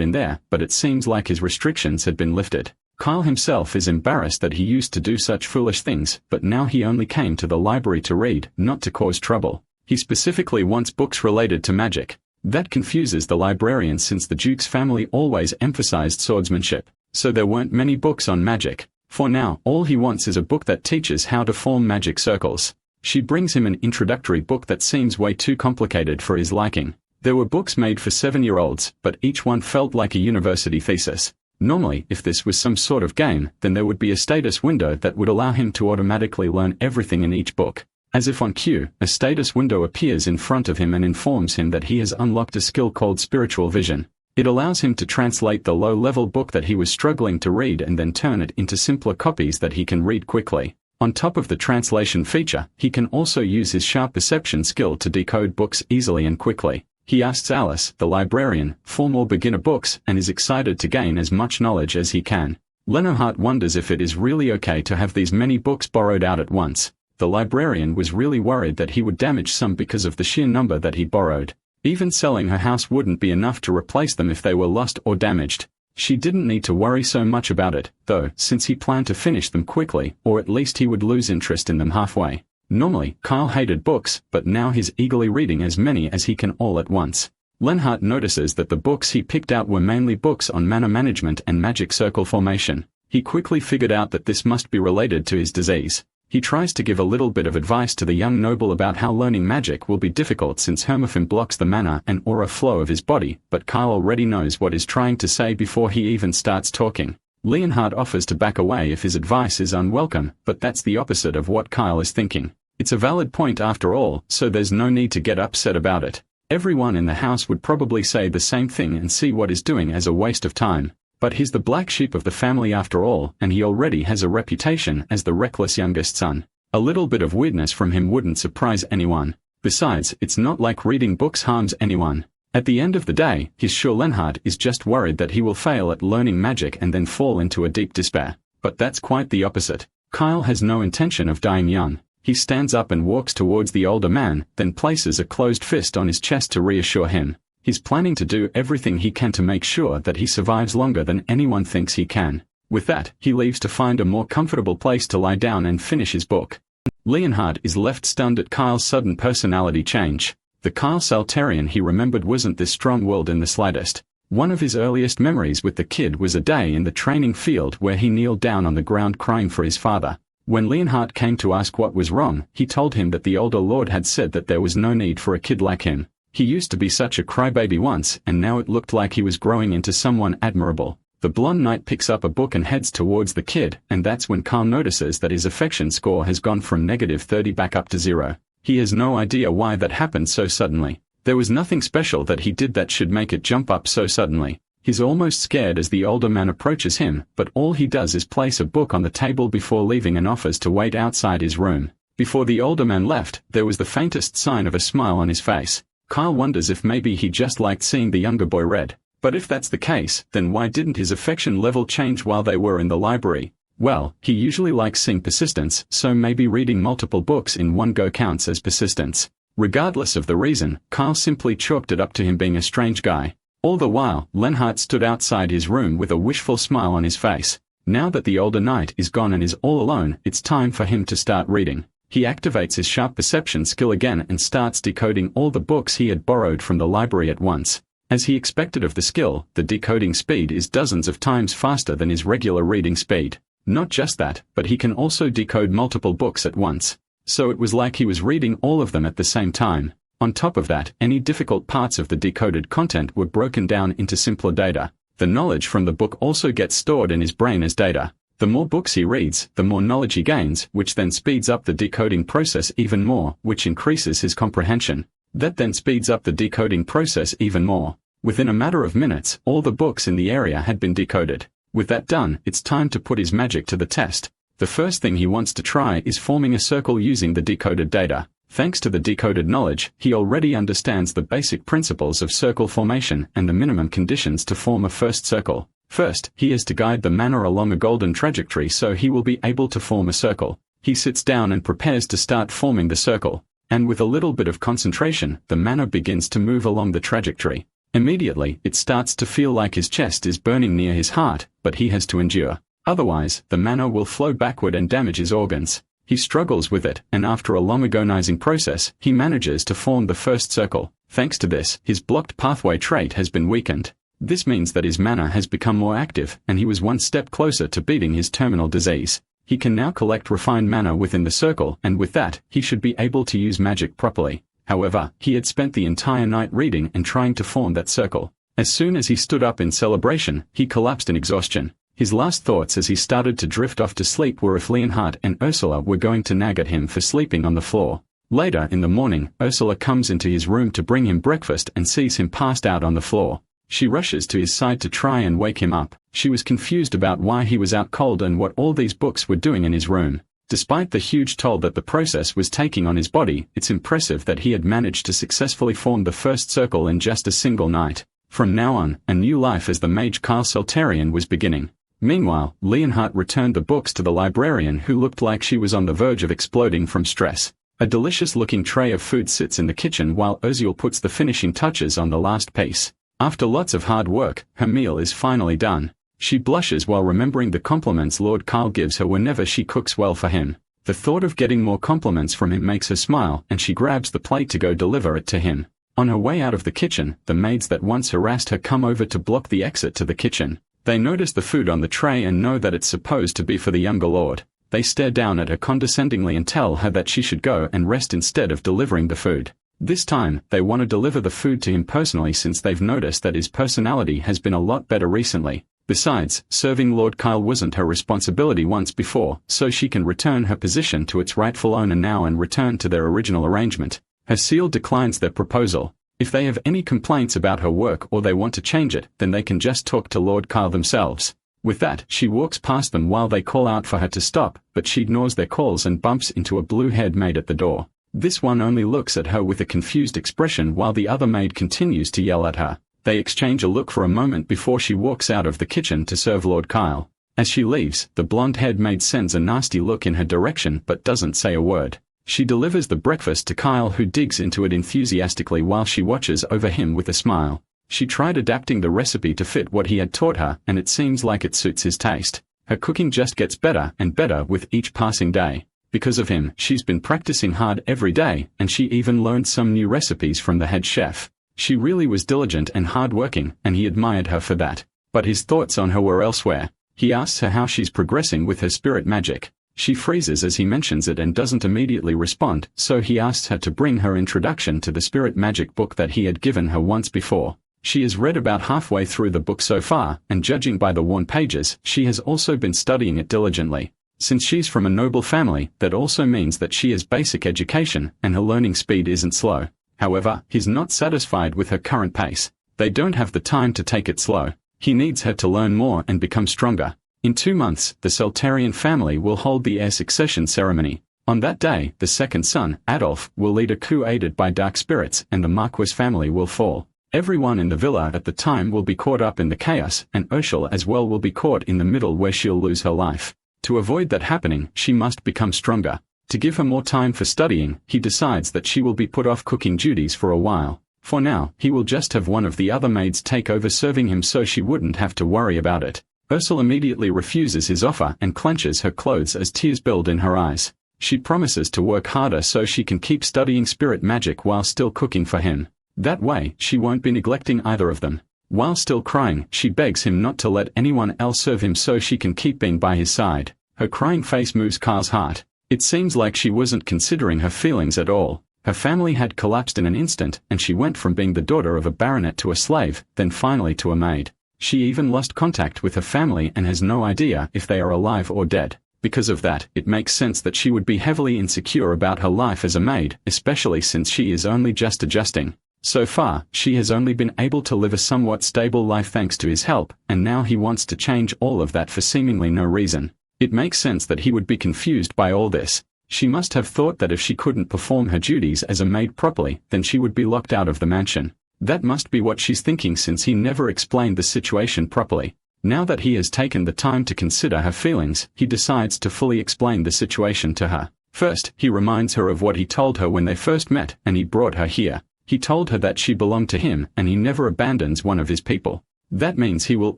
in there, but it seems like his restrictions had been lifted. Kyle himself is embarrassed that he used to do such foolish things, but now he only came to the library to read, not to cause trouble. He specifically wants books related to magic. That confuses the librarian since the Duke's family always emphasized swordsmanship, so there weren't many books on magic. For now, all he wants is a book that teaches how to form magic circles. She brings him an introductory book that seems way too complicated for his liking. There were books made for 7-year-olds, but each one felt like a university thesis. Normally, if this was some sort of game, then there would be a status window that would allow him to automatically learn everything in each book. As if on cue, a status window appears in front of him and informs him that he has unlocked a skill called spiritual vision. It allows him to translate the low-level book that he was struggling to read and then turn it into simpler copies that he can read quickly. On top of the translation feature, he can also use his sharp perception skill to decode books easily and quickly. He asks Alice, the librarian, for more beginner books and is excited to gain as much knowledge as he can. Lenhart wonders if it is really okay to have these many books borrowed out at once. The librarian was really worried that he would damage some because of the sheer number that he borrowed. Even selling her house wouldn't be enough to replace them if they were lost or damaged. She didn't need to worry so much about it, though, since he planned to finish them quickly, or at least he would lose interest in them halfway. Normally, Kyle hated books, but now he's eagerly reading as many as he can all at once. Lenhart notices that the books he picked out were mainly books on mana management and magic circle formation. He quickly figured out that this must be related to his disease. He tries to give a little bit of advice to the young noble about how learning magic will be difficult since Hermafin blocks the mana and aura flow of his body, but Kyle already knows what he's trying to say before he even starts talking. Leonhard offers to back away if his advice is unwelcome, but that's the opposite of what Kyle is thinking. It's a valid point after all, so there's no need to get upset about it. Everyone in the house would probably say the same thing and see what he's doing as a waste of time. But he's the black sheep of the family after all, and he already has a reputation as the reckless youngest son. A little bit of weirdness from him wouldn't surprise anyone. Besides, it's not like reading books harms anyone. At the end of the day, he's sure Lenhart is just worried that he will fail at learning magic and then fall into a deep despair. But that's quite the opposite. Kyle has no intention of dying young. He stands up and walks towards the older man, then places a closed fist on his chest to reassure him. He's planning to do everything he can to make sure that he survives longer than anyone thinks he can. With that, he leaves to find a more comfortable place to lie down and finish his book. Leonhard is left stunned at Kyle's sudden personality change. The Kyle Saltarian he remembered wasn't this strong-willed in the slightest. One of his earliest memories with the kid was a day in the training field where he kneeled down on the ground crying for his father. When Leonhard came to ask what was wrong, he told him that the older lord had said that there was no need for a kid like him. He used to be such a crybaby once, and now it looked like he was growing into someone admirable. The blonde knight picks up a book and heads towards the kid, and that's when Kyle notices that his affection score has gone from -30 back up to 0. He has no idea why that happened so suddenly. There was nothing special that he did that should make it jump up so suddenly. He's almost scared as the older man approaches him, but all he does is place a book on the table before leaving and offers to wait outside his room. Before the older man left, there was the faintest sign of a smile on his face. Kyle wonders if maybe he just liked seeing the younger boy read. But if that's the case, then why didn't his affection level change while they were in the library? Well, he usually likes seeing persistence, so maybe reading multiple books in one go counts as persistence. Regardless of the reason, Kyle simply chalked it up to him being a strange guy. All the while, Lenhart stood outside his room with a wishful smile on his face. Now that the older knight is gone and is all alone, it's time for him to start reading. He activates his sharp perception skill again and starts decoding all the books he had borrowed from the library at once. As he expected of the skill, the decoding speed is dozens of times faster than his regular reading speed. Not just that, but he can also decode multiple books at once. So it was like he was reading all of them at the same time. On top of that, any difficult parts of the decoded content were broken down into simpler data. The knowledge from the book also gets stored in his brain as data. The more books he reads, the more knowledge he gains, which then speeds up the decoding process even more, which increases his comprehension. That then speeds up the decoding process even more. Within a matter of minutes, all the books in the area had been decoded. With that done, it's time to put his magic to the test. The first thing he wants to try is forming a circle using the decoded data. Thanks to the decoded knowledge, he already understands the basic principles of circle formation and the minimum conditions to form a first circle. First, he is to guide the mana along a golden trajectory so he will be able to form a circle. He sits down and prepares to start forming the circle. And with a little bit of concentration, the mana begins to move along the trajectory. Immediately, it starts to feel like his chest is burning near his heart, but he has to endure. Otherwise, the mana will flow backward and damage his organs. He struggles with it, and after a long agonizing process, he manages to form the first circle. Thanks to this, his blocked pathway trait has been weakened. This means that his mana has become more active, and he was one step closer to beating his terminal disease. He can now collect refined mana within the circle, and with that, he should be able to use magic properly. However, he had spent the entire night reading and trying to form that circle. As soon as he stood up in celebration, he collapsed in exhaustion. His last thoughts as he started to drift off to sleep were if Leonhardt and Ursula were going to nag at him for sleeping on the floor. Later in the morning, Ursula comes into his room to bring him breakfast and sees him passed out on the floor. She rushes to his side to try and wake him up. She was confused about why he was out cold and what all these books were doing in his room. Despite the huge toll that the process was taking on his body, it's impressive that he had managed to successfully form the first circle in just a single night. From now on, a new life as the mage Kyle Saltarian was beginning. Meanwhile, Leonhardt returned the books to the librarian who looked like she was on the verge of exploding from stress. A delicious-looking tray of food sits in the kitchen while Ursula puts the finishing touches on the last piece. After lots of hard work, her meal is finally done. She blushes while remembering the compliments Lord Kyle gives her whenever she cooks well for him. The thought of getting more compliments from him makes her smile, and she grabs the plate to go deliver it to him. On her way out of the kitchen, the maids that once harassed her come over to block the exit to the kitchen. They notice the food on the tray and know that it's supposed to be for the younger lord. They stare down at her condescendingly and tell her that she should go and rest instead of delivering the food. This time, they want to deliver the food to him personally since they've noticed that his personality has been a lot better recently. Besides, serving Lord Kyle wasn't her responsibility once before, so she can return her position to its rightful owner now and return to their original arrangement. Her seal declines their proposal. If they have any complaints about her work or they want to change it, then they can just talk to Lord Kyle themselves. With that, she walks past them while they call out for her to stop, but she ignores their calls and bumps into a blue-haired maid at the door. This one only looks at her with a confused expression while the other maid continues to yell at her. They exchange a look for a moment before she walks out of the kitchen to serve Lord Kyle. As she leaves, the blonde-haired maid sends a nasty look in her direction but doesn't say a word. She delivers the breakfast to Kyle who digs into it enthusiastically while she watches over him with a smile. She tried adapting the recipe to fit what he had taught her and it seems like it suits his taste. Her cooking just gets better and better with each passing day. Because of him, she's been practicing hard every day and she even learned some new recipes from the head chef. She really was diligent and hard-working and he admired her for that. But his thoughts on her were elsewhere. He asks her how she's progressing with her spirit magic. She freezes as he mentions it and doesn't immediately respond, so he asks her to bring her introduction to the spirit magic book that he had given her once before. She has read about halfway through the book so far, and judging by the worn pages, she has also been studying it diligently. Since she's from a noble family, that also means that she has basic education, and her learning speed isn't slow. However, he's not satisfied with her current pace. They don't have the time to take it slow. He needs her to learn more and become stronger. In 2 months, the Saltarian family will hold the heir succession ceremony. On that day, the second son, Adolf, will lead a coup aided by dark spirits and the Marquis family will fall. Everyone in the villa at the time will be caught up in the chaos, and Ursula as well will be caught in the middle where she'll lose her life. To avoid that happening, she must become stronger. To give her more time for studying, he decides that she will be put off cooking duties for a while. For now, he will just have one of the other maids take over serving him so she wouldn't have to worry about it. Ursula immediately refuses his offer and clenches her clothes as tears build in her eyes. She promises to work harder so she can keep studying spirit magic while still cooking for him. That way, she won't be neglecting either of them. While still crying, she begs him not to let anyone else serve him so she can keep being by his side. Her crying face moves Kyle's heart. It seems like she wasn't considering her feelings at all. Her family had collapsed in an instant, and she went from being the daughter of a baronet to a slave, then finally to a maid. She even lost contact with her family and has no idea if they are alive or dead. Because of that, it makes sense that she would be heavily insecure about her life as a maid, especially since she is only just adjusting. So far, she has only been able to live a somewhat stable life thanks to his help, and now he wants to change all of that for seemingly no reason. It makes sense that he would be confused by all this. She must have thought that if she couldn't perform her duties as a maid properly, then she would be locked out of the mansion. That must be what she's thinking, since he never explained the situation properly. Now that he has taken the time to consider her feelings, he decides to fully explain the situation to her. First, he reminds her of what he told her when they first met, and he brought her here. He told her that she belonged to him, and he never abandons one of his people. That means he will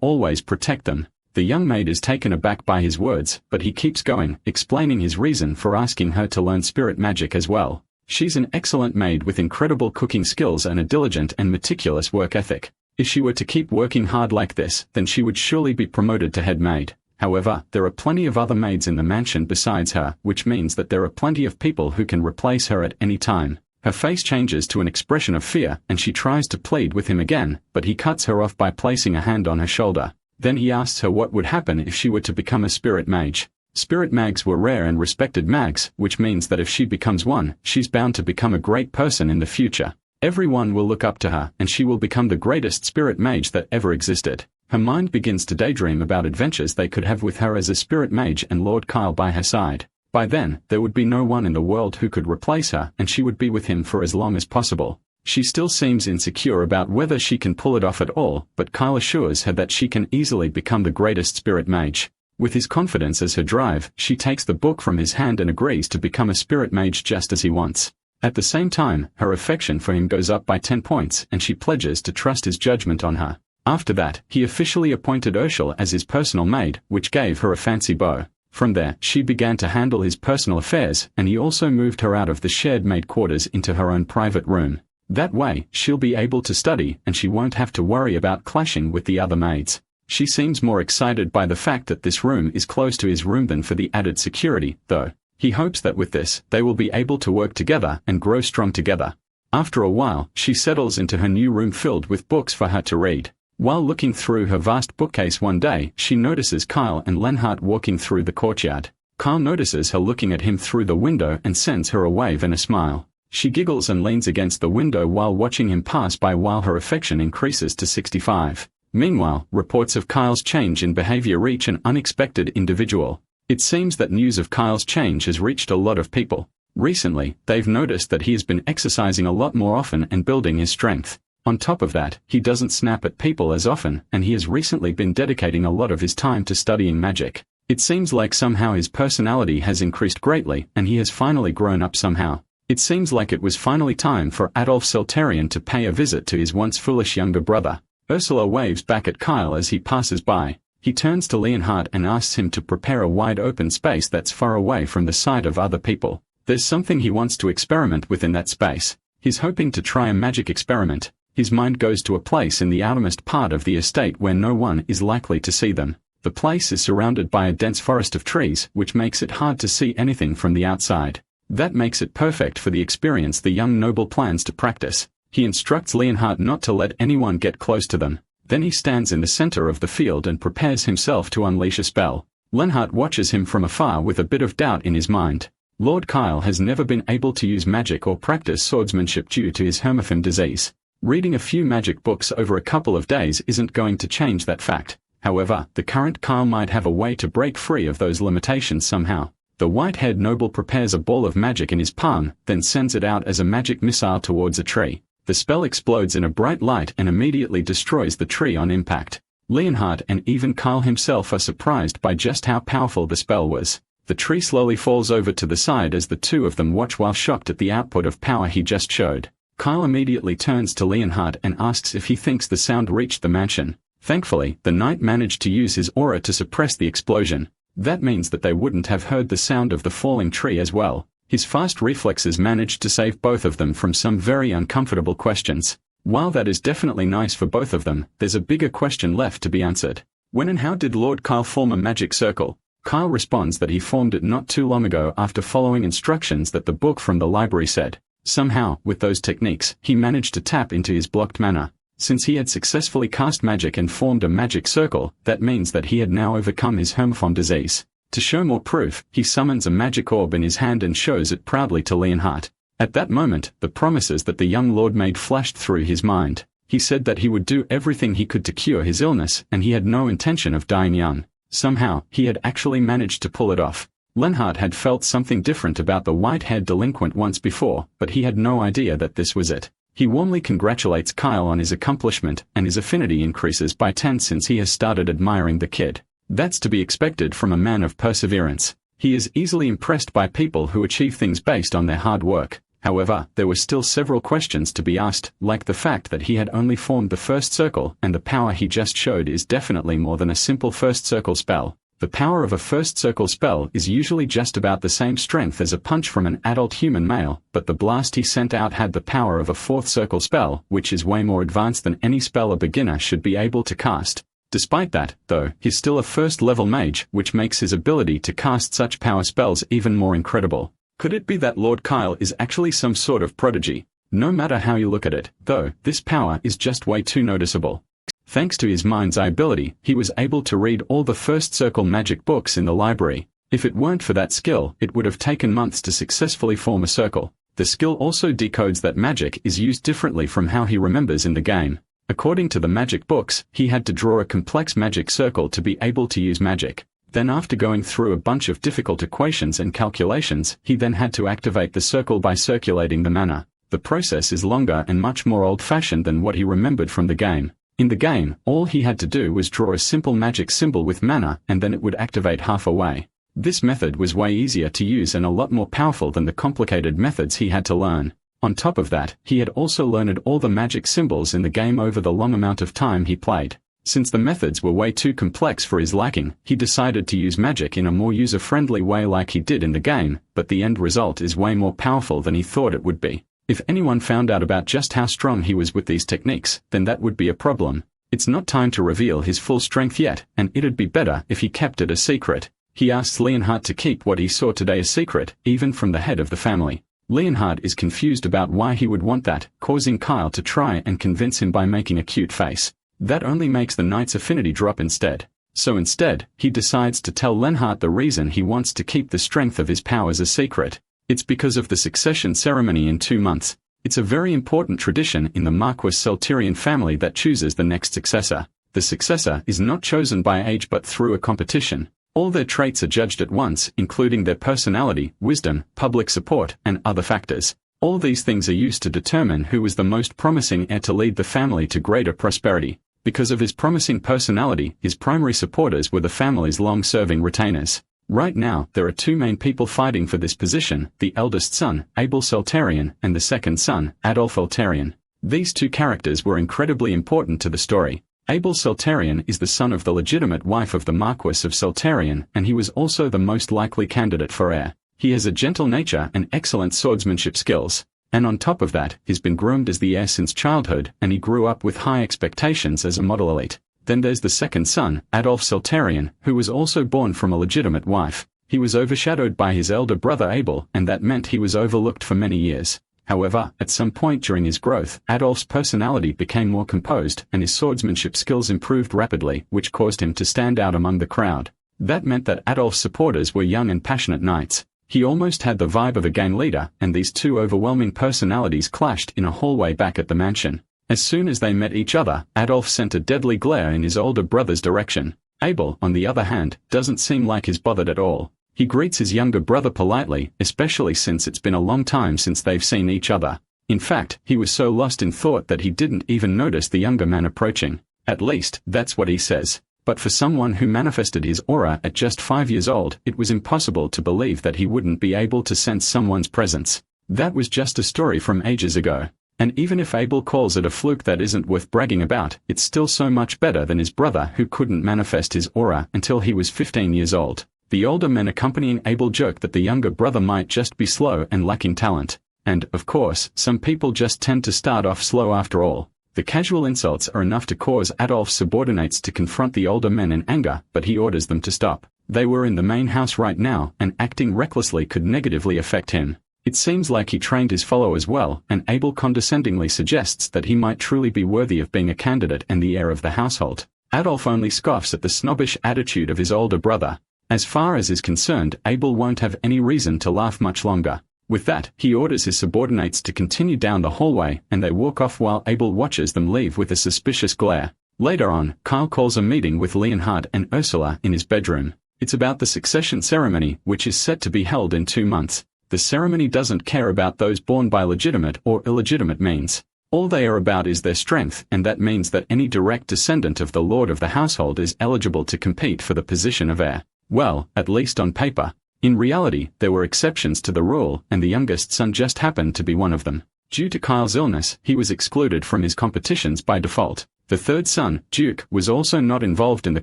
always protect them. The young maid is taken aback by his words, but he keeps going, explaining his reason for asking her to learn spirit magic as well. She's an excellent maid with incredible cooking skills and a diligent and meticulous work ethic. If she were to keep working hard like this, then she would surely be promoted to head maid. However, there are plenty of other maids in the mansion besides her, which means that there are plenty of people who can replace her at any time. Her face changes to an expression of fear, and she tries to plead with him again, but he cuts her off by placing a hand on her shoulder. Then he asks her what would happen if she were to become a spirit mage. Spirit mags were rare and respected mags, which means that if she becomes one, she's bound to become a great person in the future. Everyone will look up to her, and she will become the greatest spirit mage that ever existed. Her mind begins to daydream about adventures they could have with her as a spirit mage and Lord Kyle by her side. By then, there would be no one in the world who could replace her, and she would be with him for as long as possible. She still seems insecure about whether she can pull it off at all, but Kyle assures her that she can easily become the greatest spirit mage. With his confidence as her drive, she takes the book from his hand and agrees to become a spirit mage just as he wants. At the same time, her affection for him goes up by 10 points, and she pledges to trust his judgment on her. After that, he officially appointed Urshel as his personal maid, which gave her a fancy beau. From there, she began to handle his personal affairs, and he also moved her out of the shared maid quarters into her own private room. That way, she'll be able to study, and she won't have to worry about clashing with the other maids. She seems more excited by the fact that this room is close to his room than for the added security, though. He hopes that with this, they will be able to work together and grow strong together. After a while, she settles into her new room filled with books for her to read. While looking through her vast bookcase one day, she notices Kyle and Lenhart walking through the courtyard. Kyle notices her looking at him through the window and sends her a wave and a smile. She giggles and leans against the window while watching him pass by, while her affection increases to 65. Meanwhile, reports of Kyle's change in behavior reach an unexpected individual. It seems that news of Kyle's change has reached a lot of people. Recently, they've noticed that he has been exercising a lot more often and building his strength. On top of that, he doesn't snap at people as often, and he has recently been dedicating a lot of his time to studying magic. It seems like somehow his personality has increased greatly, and he has finally grown up somehow. It seems like it was finally time for Adolf Seltarian to pay a visit to his once foolish younger brother. Ursula waves back at Kyle as he passes by. He turns to Leonhardt and asks him to prepare a wide open space that's far away from the sight of other people. There's something he wants to experiment with in that space. He's hoping to try a magic experiment. His mind goes to a place in the outermost part of the estate where no one is likely to see them. The place is surrounded by a dense forest of trees, which makes it hard to see anything from the outside. That makes it perfect for the experience the young noble plans to practice. He instructs Leonhardt not to let anyone get close to them. Then he stands in the center of the field and prepares himself to unleash a spell. Lenhart watches him from afar with a bit of doubt in his mind. Lord Kyle has never been able to use magic or practice swordsmanship due to his Hermaphan disease. Reading a few magic books over a couple of days isn't going to change that fact. However, the current Kyle might have a way to break free of those limitations somehow. The white-haired noble prepares a ball of magic in his palm, then sends it out as a magic missile towards a tree. The spell explodes in a bright light and immediately destroys the tree on impact. Leonhardt and even Kyle himself are surprised by just how powerful the spell was. The tree slowly falls over to the side as the two of them watch while shocked at the output of power he just showed. Kyle immediately turns to Leonhardt and asks if he thinks the sound reached the mansion. Thankfully, the knight managed to use his aura to suppress the explosion. That means that they wouldn't have heard the sound of the falling tree as well. His fast reflexes managed to save both of them from some very uncomfortable questions. While that is definitely nice for both of them, there's a bigger question left to be answered. When and how did Lord Kyle form a magic circle? Kyle responds that he formed it not too long ago after following instructions that the book from the library said. Somehow, with those techniques, he managed to tap into his blocked mana. Since he had successfully cast magic and formed a magic circle, that means that he had now overcome his Hermaphan disease. To show more proof, he summons a magic orb in his hand and shows it proudly to Leonhardt. At that moment, the promises that the young lord made flashed through his mind. He said that he would do everything he could to cure his illness, and he had no intention of dying young. Somehow, he had actually managed to pull it off. Lenhart had felt something different about the white-haired delinquent once before, but he had no idea that this was it. He warmly congratulates Kyle on his accomplishment, and his affinity increases by 10 since he has started admiring the kid. That's to be expected from a man of perseverance. He is easily impressed by people who achieve things based on their hard work. However, there were still several questions to be asked, like the fact that he had only formed the first circle, and the power he just showed is definitely more than a simple first circle spell. The power of a first circle spell is usually just about the same strength as a punch from an adult human male, but the blast he sent out had the power of a fourth circle spell, which is way more advanced than any spell a beginner should be able to cast. Despite that, though, he's still a first-level mage, which makes his ability to cast such power spells even more incredible. Could it be that Lord Kyle is actually some sort of prodigy? No matter how you look at it, though, this power is just way too noticeable. Thanks to his mind's eye ability, he was able to read all the first circle magic books in the library. If it weren't for that skill, it would have taken months to successfully form a circle. The skill also decodes that magic is used differently from how he remembers in the game. According to the magic books, he had to draw a complex magic circle to be able to use magic. Then after going through a bunch of difficult equations and calculations, he then had to activate the circle by circulating the mana. The process is longer and much more old-fashioned than what he remembered from the game. In the game, all he had to do was draw a simple magic symbol with mana, and then it would activate half away. This method was way easier to use and a lot more powerful than the complicated methods he had to learn. On top of that, he had also learned all the magic symbols in the game over the long amount of time he played. Since the methods were way too complex for his liking, he decided to use magic in a more user-friendly way like he did in the game, but the end result is way more powerful than he thought it would be. If anyone found out about just how strong he was with these techniques, then that would be a problem. It's not time to reveal his full strength yet, and it'd be better if he kept it a secret. He asks Leonhardt to keep what he saw today a secret, even from the head of the family. Leonhardt is confused about why he would want that, causing Kyle to try and convince him by making a cute face. That only makes the knight's affinity drop instead. So instead, he decides to tell Leonhardt the reason he wants to keep the strength of his powers a secret. It's because of the succession ceremony in 2 months. It's a very important tradition in the Marquis-Celterian family that chooses the next successor. The successor is not chosen by age but through a competition. All their traits are judged at once, including their personality, wisdom, public support, and other factors. All these things are used to determine who is the most promising heir to lead the family to greater prosperity. Because of his promising personality, his primary supporters were the family's long-serving retainers. Right now, there are 2 main people fighting for this position, the eldest son, Abel Celterian, and the second son, Adolf Celterian. These 2 characters were incredibly important to the story. Abel Celterian is the son of the legitimate wife of the Marquis of Celterian, and he was also the most likely candidate for heir. He has a gentle nature and excellent swordsmanship skills. And on top of that, he's been groomed as the heir since childhood, and he grew up with high expectations as a model elite. Then there's the second son, Adolf Celterian, who was also born from a legitimate wife. He was overshadowed by his elder brother Abel, and that meant he was overlooked for many years. However, at some point during his growth, Adolf's personality became more composed, and his swordsmanship skills improved rapidly, which caused him to stand out among the crowd. That meant that Adolf's supporters were young and passionate knights. He almost had the vibe of a gang leader, and these 2 overwhelming personalities clashed in a hallway back at the mansion. As soon as they met each other, Adolf sent a deadly glare in his older brother's direction. Abel, on the other hand, doesn't seem like he's bothered at all. He greets his younger brother politely, especially since it's been a long time since they've seen each other. In fact, he was so lost in thought that he didn't even notice the younger man approaching. At least, that's what he says. But for someone who manifested his aura at just 5 years old, it was impossible to believe that he wouldn't be able to sense someone's presence. That was just a story from ages ago. And even if Abel calls it a fluke that isn't worth bragging about, it's still so much better than his brother who couldn't manifest his aura until he was 15 years old. The older men accompanying Abel joked that the younger brother might just be slow and lacking talent. And, of course, some people just tend to start off slow after all. The casual insults are enough to cause Adolf's subordinates to confront the older men in anger, but he orders them to stop. They were in the main house right now, and acting recklessly could negatively affect him. It seems like he trained his followers well, and Abel condescendingly suggests that he might truly be worthy of being a candidate and the heir of the household. Adolf only scoffs at the snobbish attitude of his older brother. As far as is concerned, Abel won't have any reason to laugh much longer. With that, he orders his subordinates to continue down the hallway, and they walk off while Abel watches them leave with a suspicious glare. Later on, Kyle calls a meeting with Leonhard and Ursula in his bedroom. It's about the succession ceremony, which is set to be held in 2 months. The ceremony doesn't care about those born by legitimate or illegitimate means. All they are about is their strength, and that means that any direct descendant of the lord of the household is eligible to compete for the position of heir. Well, at least on paper. In reality, there were exceptions to the rule, and the youngest son just happened to be one of them. Due to Kyle's illness, he was excluded from his competitions by default. The third son, Duke, was also not involved in the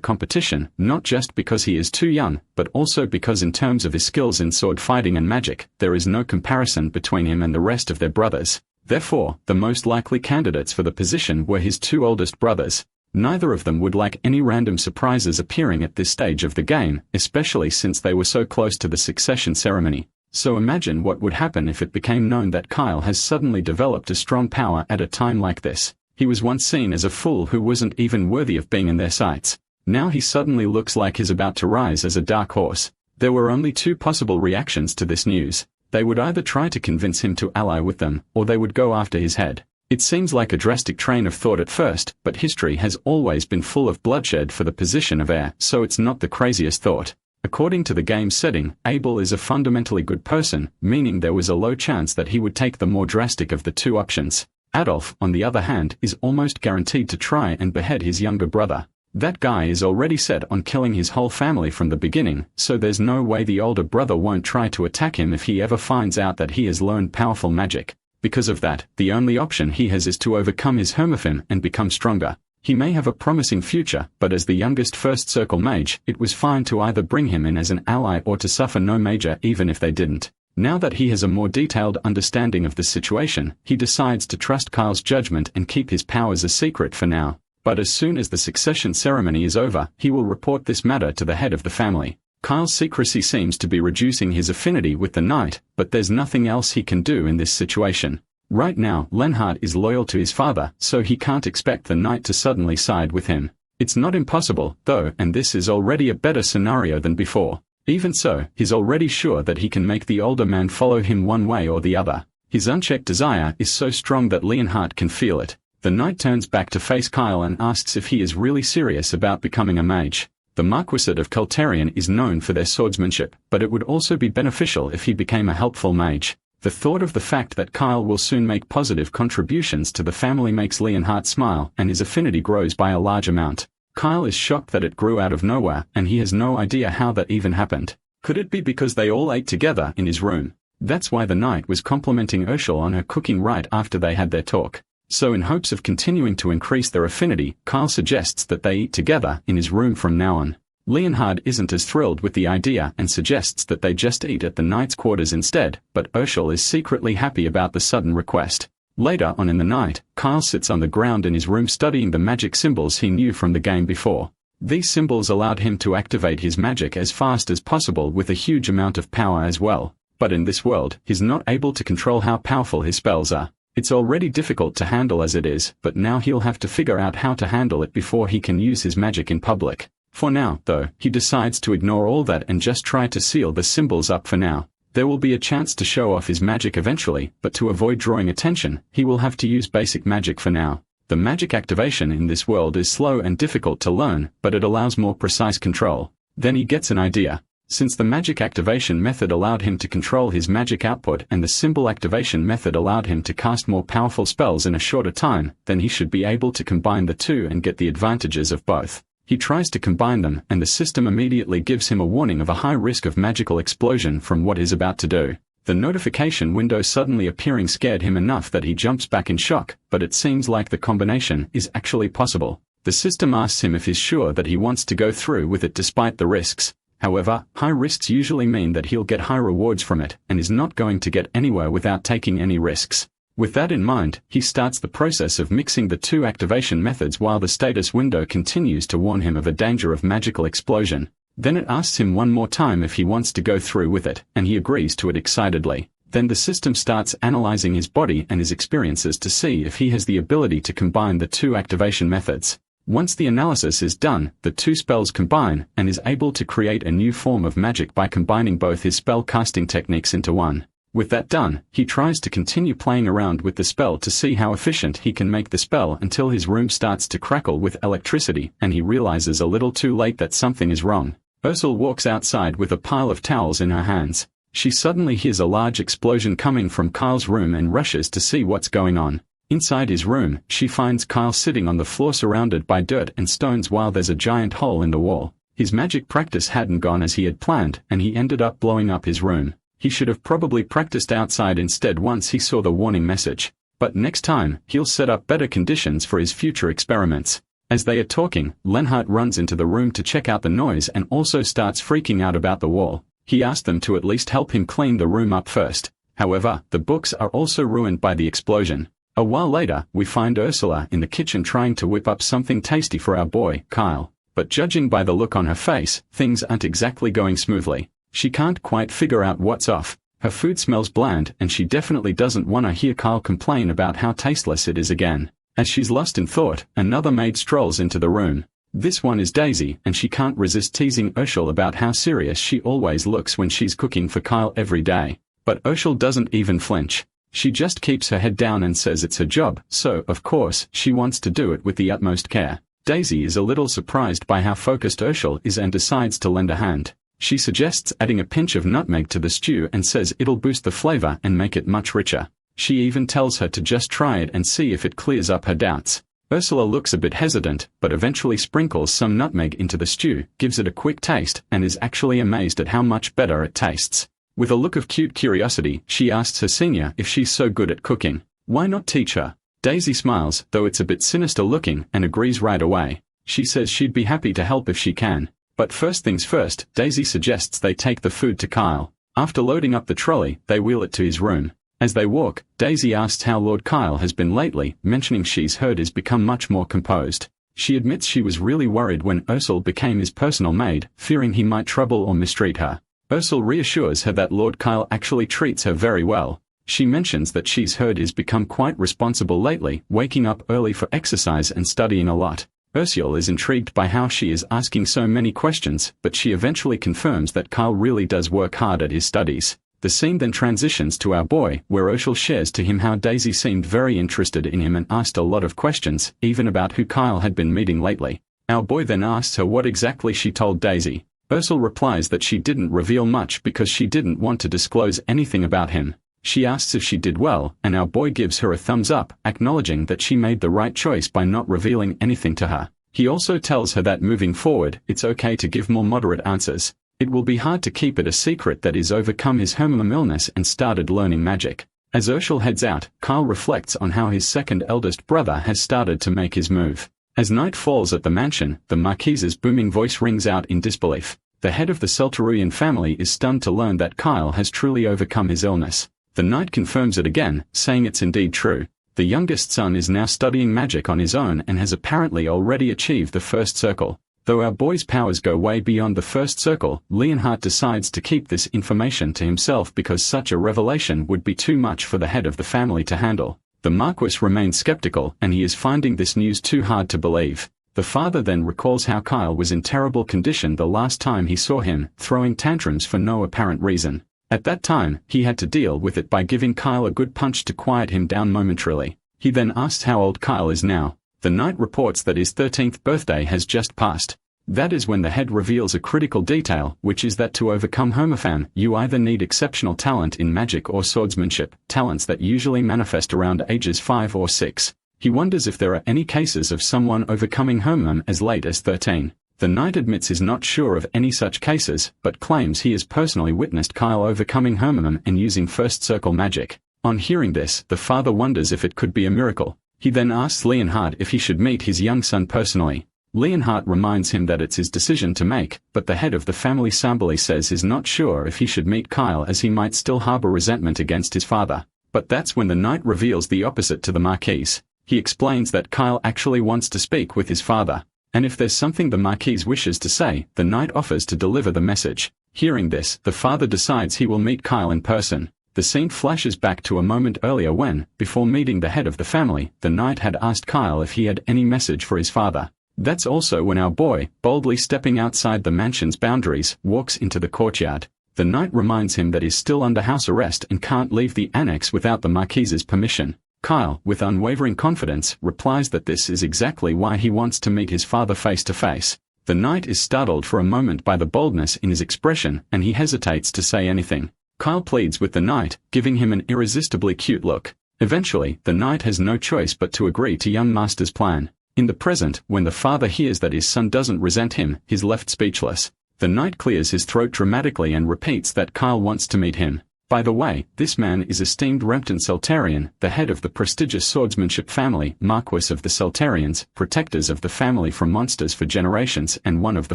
competition, not just because he is too young, but also because in terms of his skills in sword fighting and magic, there is no comparison between him and the rest of their brothers. Therefore, the most likely candidates for the position were his 2 oldest brothers. Neither of them would like any random surprises appearing at this stage of the game, especially since they were so close to the succession ceremony. So imagine what would happen if it became known that Kyle has suddenly developed a strong power at a time like this. He was once seen as a fool who wasn't even worthy of being in their sights. Now he suddenly looks like he's about to rise as a dark horse. There were only 2 possible reactions to this news. They would either try to convince him to ally with them, or they would go after his head. It seems like a drastic train of thought at first, but history has always been full of bloodshed for the position of heir, so it's not the craziest thought. According to the game's setting, Abel is a fundamentally good person, meaning there was a low chance that he would take the more drastic of the 2 options. Adolf, on the other hand, is almost guaranteed to try and behead his younger brother. That guy is already set on killing his whole family from the beginning, so there's no way the older brother won't try to attack him if he ever finds out that he has learned powerful magic. Because of that, the only option he has is to overcome his Hermafim and become stronger. He may have a promising future, but as the youngest first circle mage, it was fine to either bring him in as an ally or to suffer no major even if they didn't. Now that he has a more detailed understanding of the situation, he decides to trust Kyle's judgment and keep his powers a secret for now. But as soon as the succession ceremony is over, he will report this matter to the head of the family. Kyle's secrecy seems to be reducing his affinity with the knight, but there's nothing else he can do in this situation. Right now, Leonhard is loyal to his father, so he can't expect the knight to suddenly side with him. It's not impossible, though, and this is already a better scenario than before. Even so, he's already sure that he can make the older man follow him one way or the other. His unchecked desire is so strong that Leonhard can feel it. The knight turns back to face Kyle and asks if he is really serious about becoming a mage. The Marquisate of Kultarian is known for their swordsmanship, but it would also be beneficial if he became a helpful mage. The thought of the fact that Kyle will soon make positive contributions to the family makes Leonhard smile, and his affinity grows by a large amount. Kyle is shocked that it grew out of nowhere, and he has no idea how that even happened. Could it be because they all ate together in his room? That's why the knight was complimenting Ursula on her cooking right after they had their talk. So in hopes of continuing to increase their affinity, Kyle suggests that they eat together in his room from now on. Leonhard isn't as thrilled with the idea and suggests that they just eat at the knight's quarters instead, but Ursula is secretly happy about the sudden request. Later on in the night, Kyle sits on the ground in his room studying the magic symbols he knew from the game before. These symbols allowed him to activate his magic as fast as possible with a huge amount of power as well. But in this world, he's not able to control how powerful his spells are. It's already difficult to handle as it is, but now he'll have to figure out how to handle it before he can use his magic in public. For now, though, he decides to ignore all that and just try to seal the symbols up for now. There will be a chance to show off his magic eventually, but to avoid drawing attention, he will have to use basic magic for now. The magic activation in this world is slow and difficult to learn, but it allows more precise control. Then he gets an idea. Since the magic activation method allowed him to control his magic output and the symbol activation method allowed him to cast more powerful spells in a shorter time, then he should be able to combine the two and get the advantages of both. He tries to combine them, and the system immediately gives him a warning of a high risk of magical explosion from what he's about to do. The notification window suddenly appearing scared him enough that he jumps back in shock, but it seems like the combination is actually possible. The system asks him if he's sure that he wants to go through with it despite the risks. However, high risks usually mean that he'll get high rewards from it, and is not going to get anywhere without taking any risks. With that in mind, he starts the process of mixing the two activation methods while the status window continues to warn him of a danger of magical explosion. Then it asks him one more time if he wants to go through with it, and he agrees to it excitedly. Then the system starts analyzing his body and his experiences to see if he has the ability to combine the two activation methods. Once the analysis is done, the two spells combine, and is able to create a new form of magic by combining both his spell casting techniques into one. With that done, he tries to continue playing around with the spell to see how efficient he can make the spell until his room starts to crackle with electricity and he realizes a little too late that something is wrong. Ursula walks outside with a pile of towels in her hands. She suddenly hears a large explosion coming from Kyle's room and rushes to see what's going on. Inside his room, she finds Kyle sitting on the floor surrounded by dirt and stones while there's a giant hole in the wall. His magic practice hadn't gone as he had planned and he ended up blowing up his room. He should have probably practiced outside instead once he saw the warning message. But next time, he'll set up better conditions for his future experiments. As they are talking, Lenhart runs into the room to check out the noise and also starts freaking out about the wall. He asked them to at least help him clean the room up first. However, the books are also ruined by the explosion. A while later, we find Ursula in the kitchen trying to whip up something tasty for our boy, Kyle. But judging by the look on her face, things aren't exactly going smoothly. She can't quite figure out what's off. Her food smells bland and she definitely doesn't want to hear Kyle complain about how tasteless it is again. As she's lost in thought, another maid strolls into the room. This one is Daisy and she can't resist teasing Ursula about how serious she always looks when she's cooking for Kyle every day. But Ursula doesn't even flinch. She just keeps her head down and says it's her job, so, of course, she wants to do it with the utmost care. Daisy is a little surprised by how focused Ursula is and decides to lend a hand. She suggests adding a pinch of nutmeg to the stew and says it'll boost the flavor and make it much richer. She even tells her to just try it and see if it clears up her doubts. Ursula looks a bit hesitant, but eventually sprinkles some nutmeg into the stew, gives it a quick taste, and is actually amazed at how much better it tastes. With a look of cute curiosity, she asks her senior if she's so good at cooking. Why not teach her? Daisy smiles, though it's a bit sinister looking, and agrees right away. She says she'd be happy to help if she can. But first things first, Daisy suggests they take the food to Kyle. After loading up the trolley, they wheel it to his room. As they walk, Daisy asks how Lord Kyle has been lately, mentioning she's heard he's become much more composed. She admits she was really worried when Ursula became his personal maid, fearing he might trouble or mistreat her. Ursula reassures her that Lord Kyle actually treats her very well. She mentions that she's heard he's become quite responsible lately, waking up early for exercise and studying a lot. Ursula is intrigued by how she is asking so many questions, but she eventually confirms that Kyle really does work hard at his studies. The scene then transitions to our boy, where Ursula shares to him how Daisy seemed very interested in him and asked a lot of questions, even about who Kyle had been meeting lately. Our boy then asks her what exactly she told Daisy. Ursula replies that she didn't reveal much because she didn't want to disclose anything about him. She asks if she did well, and our boy gives her a thumbs up, acknowledging that she made the right choice by not revealing anything to her. He also tells her that moving forward, it's okay to give more moderate answers. It will be hard to keep it a secret that he's overcome his Hermam illness and started learning magic. As Ursula heads out, Kyle reflects on how his second eldest brother has started to make his move. As night falls at the mansion, the Marquise's booming voice rings out in disbelief. The head of the Celtaruian family is stunned to learn that Kyle has truly overcome his illness. The knight confirms it again, saying it's indeed true. The youngest son is now studying magic on his own and has apparently already achieved the first circle. Though our boy's powers go way beyond the first circle, Leonhardt decides to keep this information to himself because such a revelation would be too much for the head of the family to handle. The Marquis remains skeptical and he is finding this news too hard to believe. The father then recalls how Kyle was in terrible condition the last time he saw him, throwing tantrums for no apparent reason. At that time, he had to deal with it by giving Kyle a good punch to quiet him down momentarily. He then asks how old Kyle is now. The knight reports that his 13th birthday has just passed. That is when the head reveals a critical detail, which is that to overcome Homophan, you either need exceptional talent in magic or swordsmanship, talents that usually manifest around ages 5 or 6. He wonders if there are any cases of someone overcoming Homophan as late as 13. The knight admits he's not sure of any such cases, but claims he has personally witnessed Kyle overcoming Homophan and using first circle magic. On hearing this, the father wonders if it could be a miracle. He then asks Leonhardt if he should meet his young son personally. Leonhardt reminds him that it's his decision to make, but the head of the family Sambali says he's not sure if he should meet Kyle as he might still harbor resentment against his father. But that's when the knight reveals the opposite to the Marquis. He explains that Kyle actually wants to speak with his father. And if there's something the Marquis wishes to say, the knight offers to deliver the message. Hearing this, the father decides he will meet Kyle in person. The scene flashes back to a moment earlier when, before meeting the head of the family, the knight had asked Kyle if he had any message for his father. That's also when our boy, boldly stepping outside the mansion's boundaries, walks into the courtyard. The knight reminds him that he's still under house arrest and can't leave the annex without the Marquise's permission. Kyle, with unwavering confidence, replies that this is exactly why he wants to meet his father face to face. The knight is startled for a moment by the boldness in his expression, and he hesitates to say anything. Kyle pleads with the knight, giving him an irresistibly cute look. Eventually, the knight has no choice but to agree to young master's plan. In the present, when the father hears that his son doesn't resent him, he's left speechless. The knight clears his throat dramatically and repeats that Kyle wants to meet him. By the way, this man is esteemed Rempton Saltarian, the head of the prestigious swordsmanship family, Marquis of the Saltarians, protectors of the family from monsters for generations, and one of the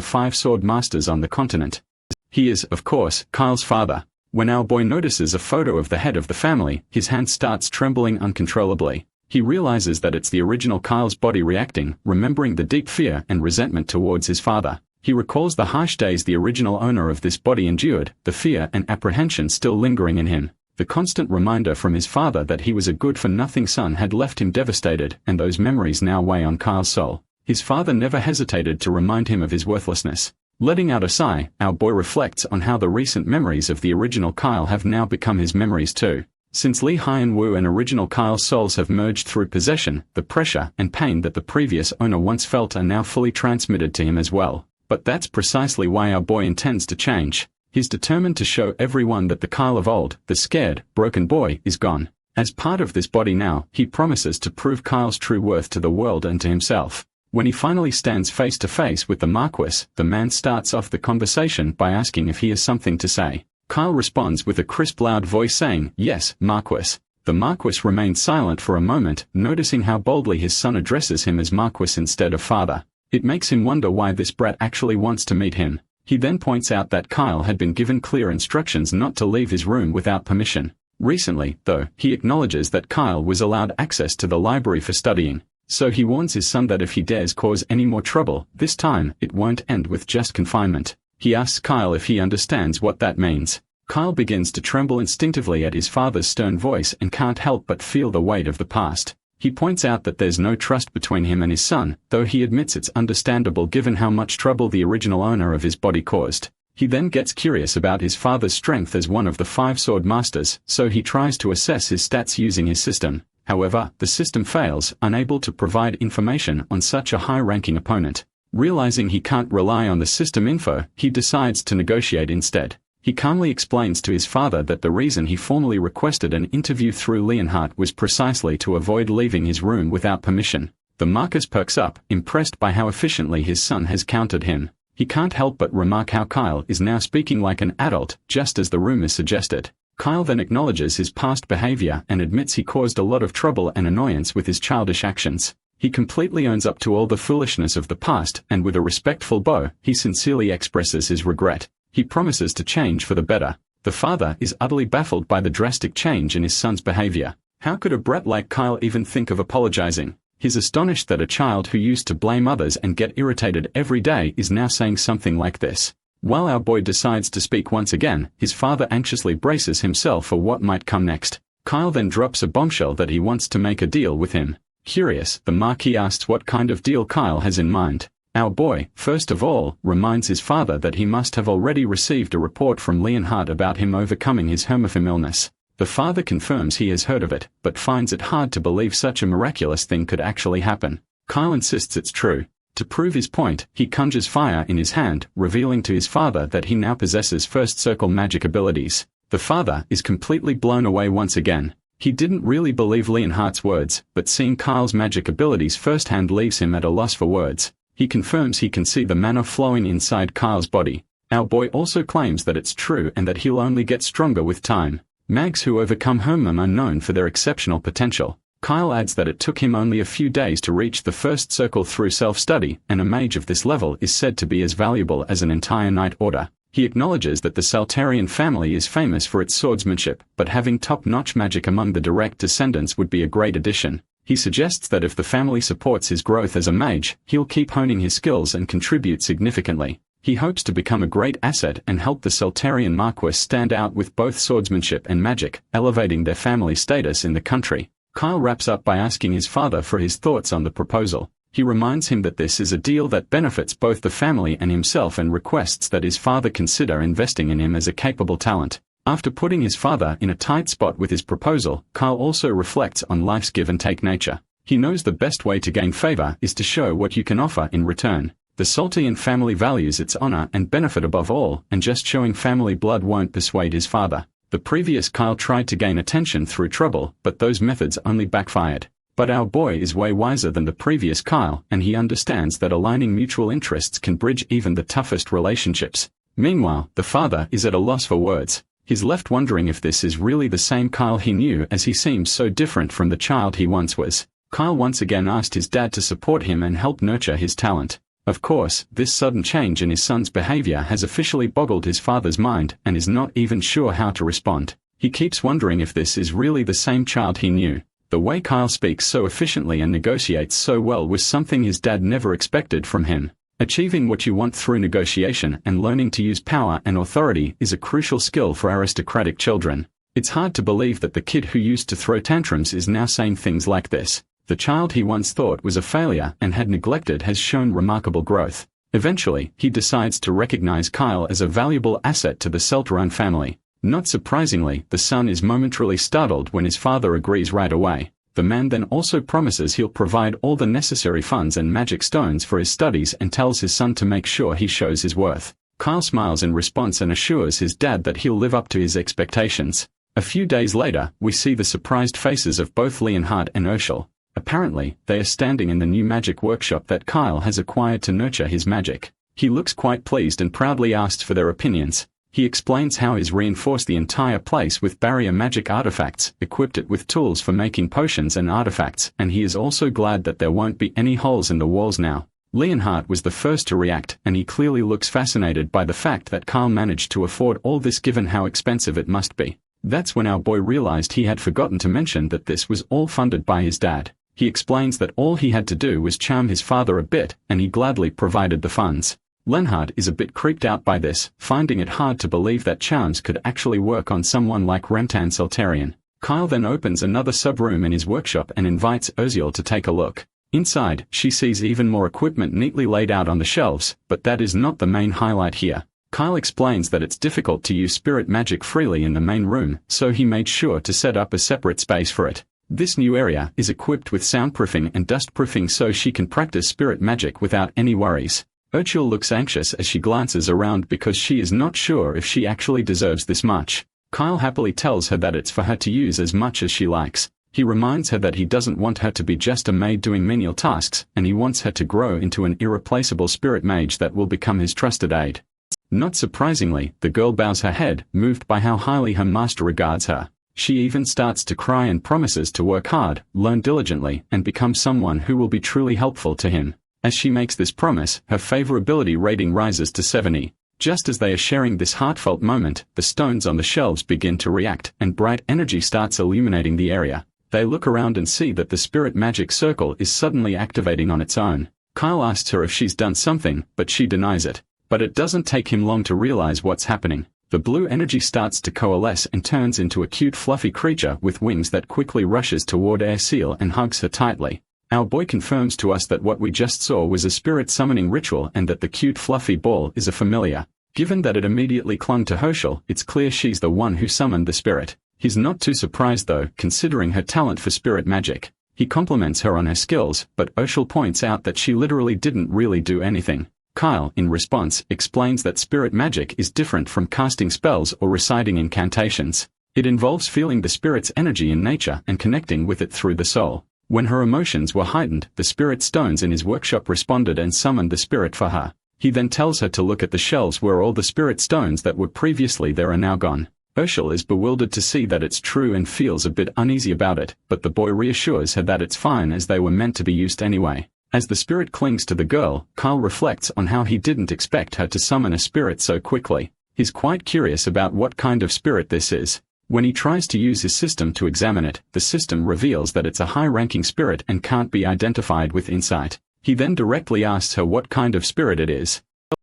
5 sword masters on the continent. He is, of course, Kyle's father. When our boy notices a photo of the head of the family, his hand starts trembling uncontrollably. He realizes that it's the original Kyle's body reacting, remembering the deep fear and resentment towards his father. He recalls the harsh days the original owner of this body endured, the fear and apprehension still lingering in him. The constant reminder from his father that he was a good-for-nothing son had left him devastated, and those memories now weigh on Kyle's soul. His father never hesitated to remind him of his worthlessness. Letting out a sigh, our boy reflects on how the recent memories of the original Kyle have now become his memories too. Since Lee Hyun-woo and original Kyle's souls have merged through possession, the pressure and pain that the previous owner once felt are now fully transmitted to him as well. But that's precisely why our boy intends to change. He's determined to show everyone that the Kyle of old, the scared, broken boy, is gone. As part of this body now, he promises to prove Kyle's true worth to the world and to himself. When he finally stands face to face with the Marquis, the man starts off the conversation by asking if he has something to say. Kyle responds with a crisp loud voice saying, "Yes, Marquis." The Marquis remains silent for a moment, noticing how boldly his son addresses him as Marquis instead of father. It makes him wonder why this brat actually wants to meet him. He then points out that Kyle had been given clear instructions not to leave his room without permission. Recently, though, he acknowledges that Kyle was allowed access to the library for studying. So he warns his son that if he dares cause any more trouble, this time, it won't end with just confinement. He asks Kyle if he understands what that means. Kyle begins to tremble instinctively at his father's stern voice and can't help but feel the weight of the past. He points out that there's no trust between him and his son, though he admits it's understandable given how much trouble the original owner of his body caused. He then gets curious about his father's strength as one of the 5 sword masters, so he tries to assess his stats using his system. However, the system fails, unable to provide information on such a high-ranking opponent. Realizing he can't rely on the system info, he decides to negotiate instead. He calmly explains to his father that the reason he formally requested an interview through Leonhardt was precisely to avoid leaving his room without permission. The Marquis perks up, impressed by how efficiently his son has countered him. He can't help but remark how Kyle is now speaking like an adult, just as the rumors suggested. Kyle then acknowledges his past behavior and admits he caused a lot of trouble and annoyance with his childish actions. He completely owns up to all the foolishness of the past, and with a respectful bow, he sincerely expresses his regret. He promises to change for the better. The father is utterly baffled by the drastic change in his son's behavior. How could a brat like Kyle even think of apologizing? He's astonished that a child who used to blame others and get irritated every day is now saying something like this. While our boy decides to speak once again, his father anxiously braces himself for what might come next. Kyle then drops a bombshell that he wants to make a deal with him. Curious, the Marquis asks what kind of deal Kyle has in mind. Our boy, first of all, reminds his father that he must have already received a report from Leonhardt about him overcoming his hermaphroditism illness. The father confirms he has heard of it, but finds it hard to believe such a miraculous thing could actually happen. Kyle insists it's true. To prove his point, he conjures fire in his hand, revealing to his father that he now possesses first circle magic abilities. The father is completely blown away once again. He didn't really believe Leonhardt's words, but seeing Kyle's magic abilities firsthand leaves him at a loss for words. He confirms he can see the mana flowing inside Kyle's body. Our boy also claims that it's true and that he'll only get stronger with time. Mags who overcome hermaphroditism are known for their exceptional potential. Kyle adds that it took him only a few days to reach the first circle through self-study, and a mage of this level is said to be as valuable as an entire knight order. He acknowledges that the Saltarian family is famous for its swordsmanship, but having top-notch magic among the direct descendants would be a great addition. He suggests that if the family supports his growth as a mage, he'll keep honing his skills and contribute significantly. He hopes to become a great asset and help the Saltarian Marquis stand out with both swordsmanship and magic, elevating their family status in the country. Kyle wraps up by asking his father for his thoughts on the proposal. He reminds him that this is a deal that benefits both the family and himself and requests that his father consider investing in him as a capable talent. After putting his father in a tight spot with his proposal, Kyle also reflects on life's give-and-take nature. He knows the best way to gain favor is to show what you can offer in return. The Saltian family values its honor and benefit above all, and just showing family blood won't persuade his father. The previous Kyle tried to gain attention through trouble, but those methods only backfired. But our boy is way wiser than the previous Kyle, and he understands that aligning mutual interests can bridge even the toughest relationships. Meanwhile, the father is at a loss for words. He's left wondering if this is really the same Kyle he knew, as he seems so different from the child he once was. Kyle once again asked his dad to support him and help nurture his talent. Of course, this sudden change in his son's behavior has officially boggled his father's mind and is not even sure how to respond. He keeps wondering if this is really the same child he knew. The way Kyle speaks so efficiently and negotiates so well was something his dad never expected from him. Achieving what you want through negotiation and learning to use power and authority is a crucial skill for aristocratic children. It's hard to believe that the kid who used to throw tantrums is now saying things like this. The child he once thought was a failure and had neglected has shown remarkable growth. Eventually, he decides to recognize Kyle as a valuable asset to the Seltron family. Not surprisingly, the son is momentarily startled when his father agrees right away. The man then also promises he'll provide all the necessary funds and magic stones for his studies and tells his son to make sure he shows his worth. Kyle smiles in response and assures his dad that he'll live up to his expectations. A few days later, we see the surprised faces of both Leonhard and Urshel. Apparently, they are standing in the new magic workshop that Kyle has acquired to nurture his magic. He looks quite pleased and proudly asks for their opinions. He explains how he's reinforced the entire place with barrier magic artifacts, equipped it with tools for making potions and artifacts, and he is also glad that there won't be any holes in the walls now. Leonhard was the first to react, and he clearly looks fascinated by the fact that Kyle managed to afford all this given how expensive it must be. That's when our boy realized he had forgotten to mention that this was all funded by his dad. He explains that all he had to do was charm his father a bit, and he gladly provided the funds. Leonhard is a bit creeped out by this, finding it hard to believe that charms could actually work on someone like Remtan Seltarian. Kyle then opens another sub-room in his workshop and invites Urziel to take a look. Inside, she sees even more equipment neatly laid out on the shelves, but that is not the main highlight here. Kyle explains that it's difficult to use spirit magic freely in the main room, so he made sure to set up a separate space for it. This new area is equipped with soundproofing and dustproofing so she can practice spirit magic without any worries. Urshel looks anxious as she glances around because she is not sure if she actually deserves this much. Kyle happily tells her that it's for her to use as much as she likes. He reminds her that he doesn't want her to be just a maid doing menial tasks, and he wants her to grow into an irreplaceable spirit mage that will become his trusted aide. Not surprisingly, the girl bows her head, moved by how highly her master regards her. She even starts to cry and promises to work hard, learn diligently, and become someone who will be truly helpful to him. As she makes this promise, her favorability rating rises to 70. Just as they are sharing this heartfelt moment, the stones on the shelves begin to react, and bright energy starts illuminating the area. They look around and see that the spirit magic circle is suddenly activating on its own. Kyle asks her if she's done something, but she denies it. But it doesn't take him long to realize what's happening. The blue energy starts to coalesce and turns into a cute fluffy creature with wings that quickly rushes toward Urshel and hugs her tightly. Our boy confirms to us that what we just saw was a spirit summoning ritual and that the cute fluffy ball is a familiar. Given that it immediately clung to Urshel, it's clear she's the one who summoned the spirit. He's not too surprised though, considering her talent for spirit magic. He compliments her on her skills, but Urshel points out that she literally didn't really do anything. Kyle, in response, explains that spirit magic is different from casting spells or reciting incantations. It involves feeling the spirit's energy in nature and connecting with it through the soul. When her emotions were heightened, the spirit stones in his workshop responded and summoned the spirit for her. He then tells her to look at the shelves where all the spirit stones that were previously there are now gone. Urshel is bewildered to see that it's true and feels a bit uneasy about it, but the boy reassures her that it's fine as they were meant to be used anyway. As the spirit clings to the girl, Kyle reflects on how he didn't expect her to summon a spirit so quickly. He's quite curious about what kind of spirit this is. When he tries to use his system to examine it, the system reveals that it's a high-ranking spirit and can't be identified with insight. He then directly asks her what kind of spirit it is.